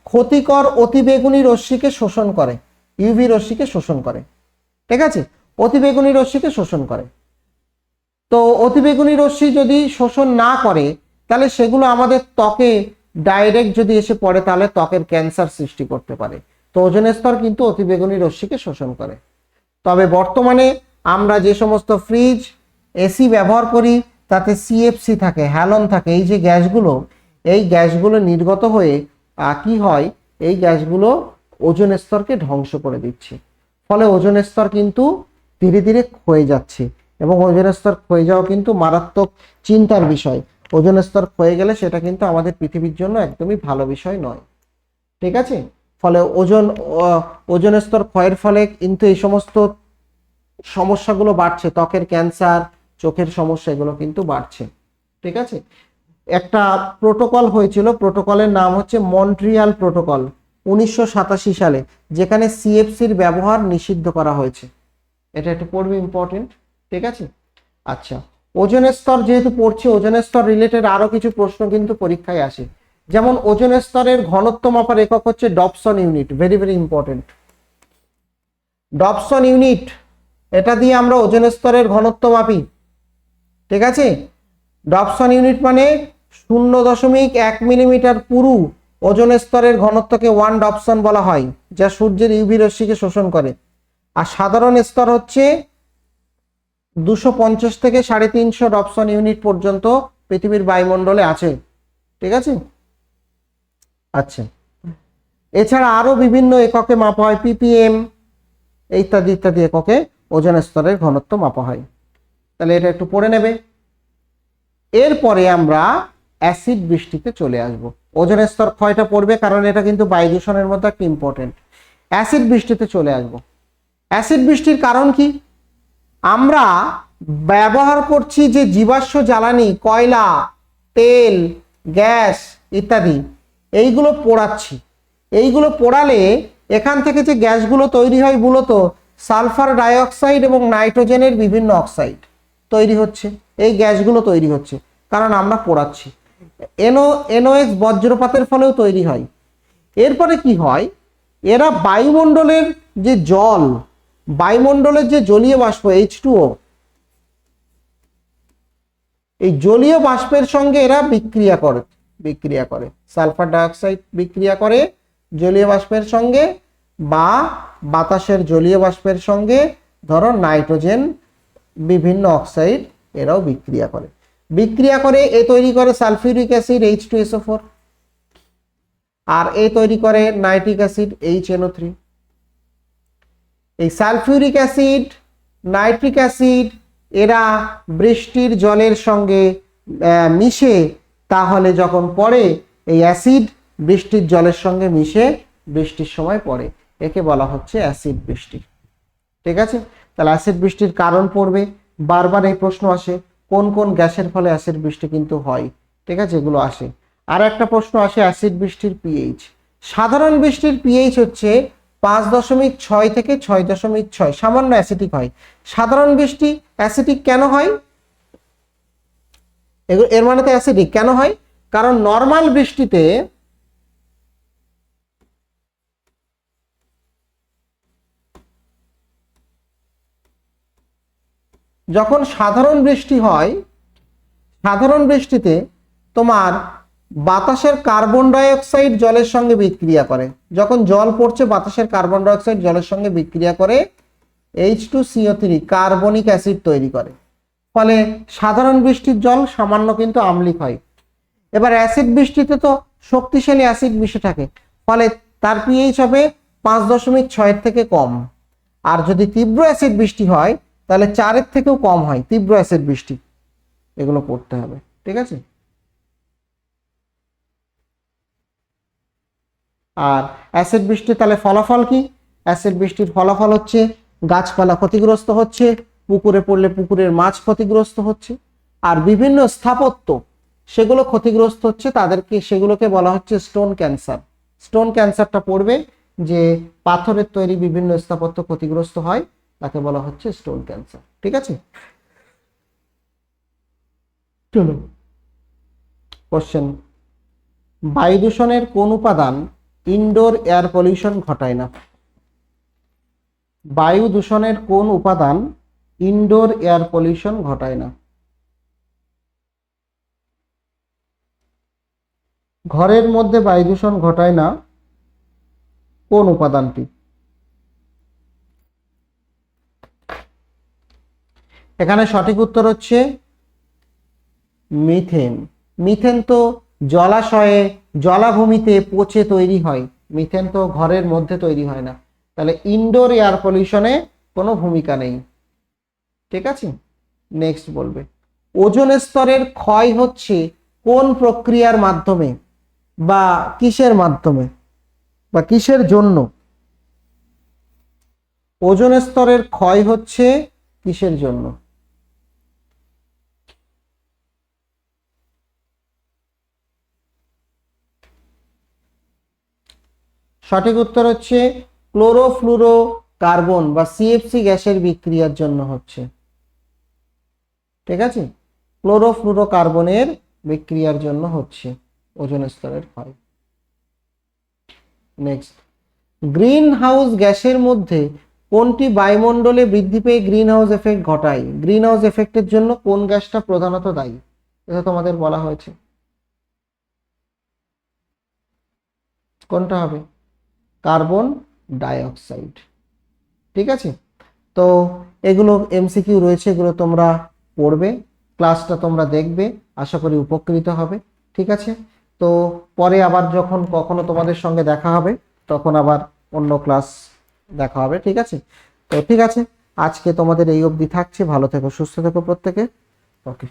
ক্ষতিকর অতিবেগুনি রশ্মিকে শোষণ করে, ইউভি রশ্মিকে শোষণ করে। ঠিক আছে, অতিবেগুনি রশ্মিকে শোষণ করে। তো অতিবেগুনি রশ্মি যদি শোষণ না করে তাহলে সেগুলো আমাদের ত্বকে ডাইরেক্ট যদি এসে পড়ে তাহলে ত্বকের ক্যান্সার সৃষ্টি করতে পারে। তো ওজোন স্তর কিন্তু অতিবেগুনি রশ্মিকে শোষণ করে। তবে বর্তমানে আমরা যে সমস্ত ফ্রিজ, এসি ব্যবহার করি তাতে সিএফসি থাকে, হ্যালন থাকে, এই যে গ্যাসগুলো, এই গ্যাসগুলো নির্গত হয়ে কি হয়? এই গ্যাসগুলো ওজোন স্তরকে ধ্বংস করে দিচ্ছে, ফলে ওজোন স্তর কিন্তু ধীরে ধীরে ক্ষয়ে যাচ্ছে, এবং ওজোন স্তর ক্ষয়ে যাওয়া কিন্তু মারাত্মক চিন্তার বিষয়। ওজোন স্তর ক্ষয়ে গেলে সেটা কিন্তু আমাদের পৃথিবীর জন্য একদমই ভালো বিষয় নয়। ঠিক আছে, ফলে ওজোন স্তর ক্ষয়ের ফলে কিন্তু এই সমস্ত সমস্যাগুলো বাড়ছে, ত্বকের ক্যান্সার, চোখের সমস্যা, এগুলো কিন্তু বাড়ছে। ঠিক আছে, একটা প্রোটোকল হয়েছিল, প্রোটোকলের নাম হচ্ছে মন্ট্রিয়াল প্রোটোকল 1987 সালে, যেখানে সিএফসির ব্যবহার নিষিদ্ধ করা হয়েছে। এটা একটু পড়বে, ইম্পর্টেন্ট। ঠিক আছে, আচ্ছা, ওজোন স্তর যেহেতু পড়ছে, ওজোন স্তর রিলেটেড আরো কিছু প্রশ্ন কিন্তু পরীক্ষায় আসে। যেমন ওজোন স্তরের ঘনত্ব মাপার একক হচ্ছে Dobson unit, very very important. Dobson unit, এটা দিয়ে আমরা ওজোন স্তরের ঘনত্ব মাপি। ঠিক আছে, ডবসন ইউনিট মানে 0.1 মিলিমিটার পুরু ওজোন স্তরের ঘনত্বকে 1 ডবসন বলা হয়, যা সূর্যের ইউভি রশ্মিকে শোষণ করে। আর সাধারণ স্তর হচ্ছে 250 থেকে 350 ডবসন ইউনিট পর্যন্ত পৃথিবীর বায়ুমণ্ডলে আছে। ঠিক আছে। আচ্ছা, এছাড়া আরো বিভিন্ন এককে মাপা হয়, ppm ইত্যাদি ইত্যাদি এককে ওজোন স্তরের ঘনত্ব মাপা হয়। তাহলে এটা একটু পড়ে নেবে। এরপরে আমরা অ্যাসিড বৃষ্টিতে চলে আসব। ওজোন স্তর ক্ষয়টা পড়বে কারণ এটা কিন্তু বায়ু দূষণের মধ্যে একটা ইম্পর্টেন্ট। অ্যাসিড বৃষ্টিতে চলে আসব। অ্যাসিড বৃষ্টির কারণ কি? আমরা ব্যবহার করছি যে জীবাশ্ম জ্বালানি, কয়লা, তেল, গ্যাস ইত্যাদি, এইগুলো পোড়াচ্ছি। এইগুলো পোড়ালে এখান থেকে যে গ্যাসগুলো তৈরি হয় মূলত সালফার ডাইঅক্সাইড এবং নাইট্রোজেনের বিভিন্ন অক্সাইড তৈরি হচ্ছে। এই গ্যাসগুলো তৈরি হচ্ছে কারণ আমরা পোড়াচ্ছি। এনওএক্স বজ্রপাতের ফলেও তৈরি হয়। এরপরে কি হয়, এরা বায়ুমণ্ডলের যে জল, বায়ুমণ্ডলের যে জলীয় বাষ্প H2O, এই জলীয় বাষ্পের সঙ্গে এরা বিক্রিয়া করে সালফার ডাইঅক্সাইড বিক্রিয়া করে জলীয় বাষ্পের সঙ্গে, বা বাতাসের জলীয় বাষ্পের সঙ্গে ধরো নাইট্রোজেন বিভিন্ন অক্সাইড এরাও বিক্রিয়া করে এ তৈরি করে সালফিউরিক অ্যাসিড H2SO4, আর এ তৈরি করে নাইট্রিক অ্যাসিড HNO3। এই সালফিউরিক অ্যাসিড, নাইট্রিক অ্যাসিড এরা বৃষ্টির জলের সঙ্গে মিশে, তাহলে যখন পড়ে এই অ্যাসিড বৃষ্টির জলের সঙ্গে মিশে বৃষ্টির সময় পড়ে, একে বলা হচ্ছে অ্যাসিড বৃষ্টি। ঠিক আছে। তাহলে অ্যাসিড বৃষ্টির কারণ পড়বে, বারবার এই প্রশ্ন আসে কোন কোন গ্যাসের ফলে অ্যাসিড বৃষ্টি কিন্তু হয়। ঠিক আছে, এগুলো আসে। আর একটা প্রশ্ন আসে অ্যাসিড বৃষ্টির পিএইচ। সাধারণ বৃষ্টির পিএইচ হচ্ছে 5.6 থেকে 6.6, সামান্য অ্যাসিডিক হয়। সাধারণ বৃষ্টি অ্যাসিডিক কেন হয়? এর মানে তো অ্যাসিডিক কেন হয়? কারণ নর্মাল বৃষ্টিতে যখন সাধারণ বৃষ্টি হয়, সাধারণ বৃষ্টিতে তোমার বাতাসের কার্বন ডাইঅক্সাইড জলের সঙ্গে বিক্রিয়া করে। যখন জল পড়ছে বাতাসের কার্বন ডাইঅক্সাইড জলের সঙ্গে বিক্রিয়া করে H2CO3 কার্বনিক অ্যাসিড তৈরি করে। ফলে সাধারণ বৃষ্টির জল সামান্য কিন্তু আম্লিক হয়। এবার অ্যাসিড বৃষ্টিতে তো শক্তিশালী অ্যাসিড মিশে থাকে, ফলে তার পিএইচ হবে 5.6 থেকে কম। আর যদি তীব্র অ্যাসিড বৃষ্টি হয় তাহলে 4 থেকেও কম হয় তীব্র অ্যাসিড বৃষ্টি। এগুলো পড়তে হবে। ঠিক আছে। আর অ্যাসিড বৃষ্টি তাহলে ফলাফল কি? অ্যাসিড বৃষ্টির ফলাফল হচ্ছে গাছপালা ক্ষতিগ্রস্ত হচ্ছে, পুকুরে পড়লে পুকুরের মাছ ক্ষতিগ্রস্ত হচ্ছে, আর বিভিন্ন স্থাপত্য সেগুলো ক্ষতিগ্রস্ত হচ্ছে, সেগুলোকে বলা হচ্ছে স্টোন ক্যান্সার। স্টোন ক্যান্সারটা পড়বে, যে পাথরের তৈরি বিভিন্ন স্থাপত্য ক্ষতিগ্রস্ত হয় তাকে বলা হচ্ছে স্টোন ক্যান্সার। ঠিক আছে। চলো কোশ্চেন, বায়ু দূষণের কোন উপাদান ইনডোর এয়ার পলিউশন ঘটায় না? বায়ু দূষণের কোন উপাদান ইনডোর এয়ার পলিউশন ঘটায় না? ঘরের মধ্যে বায়ু দূষণ ঘটায় না কোন উপাদানটি? এখানে সঠিক উত্তর হচ্ছে মিথেন। মিথেন তো জলাশয়ে, জলাভূমিতে পচে তৈরি হয়, মিথেন তো ঘরের মধ্যে তৈরি হয় না। তাহলে ইনডোর এয়ার পলিউশনে কোনো ভূমিকা নেই। ঠিক আছে। নেক্সট বলবে, ওজোন স্তরের ক্ষয় হচ্ছে কোন প্রক্রিয়ার মাধ্যমে বা কিসের মাধ্যমে বা কিসের জন্য? ওজোন স্তরের ক্ষয় হচ্ছে কিসের জন্য? সঠিক উত্তর হচ্ছে ক্লোরোফ্লুরো কার্বন বা সিএফসি গ্যাসের বিক্রিয়ার জন্য হচ্ছে। ঠিক আছে। ক্লোরোফ্লুরো কার্বনের বিক্রিয়ার জন্য হচ্ছে ওজোন স্তরের ক্ষয়। নেক্সট, গ্রিন হাউস গ্যাসের মধ্যে কোনটি বায়ুমণ্ডলে বৃদ্ধি পেয়ে গ্রিন হাউস এফেক্ট ঘটায়? গ্রিন হাউস এফেক্টের জন্য কোন গ্যাসটা প্রধানত দায়ী? এটা তোমাদের বলা হয়েছে। কোনটা হবে? Carbon dioxide. ঠিক আছে। তো এগুলো এমসিকিউ রয়েছে, এগুলো তোমরা পড়বে, ক্লাসটা তোমরা দেখবে, আশা করি উপকৃত হবে। ঠিক আছে, তো পরে আবার যখন কখনো তোমাদের সঙ্গে দেখা হবে তখন আবার অন্য ক্লাস দেখা হবে। ঠিক আছে, তো ঠিক আছে, আজকে তোমাদের এই অবধি থাকছে। ভালো থেকো, সুস্থ থেকো প্রত্যেকে। ওকে।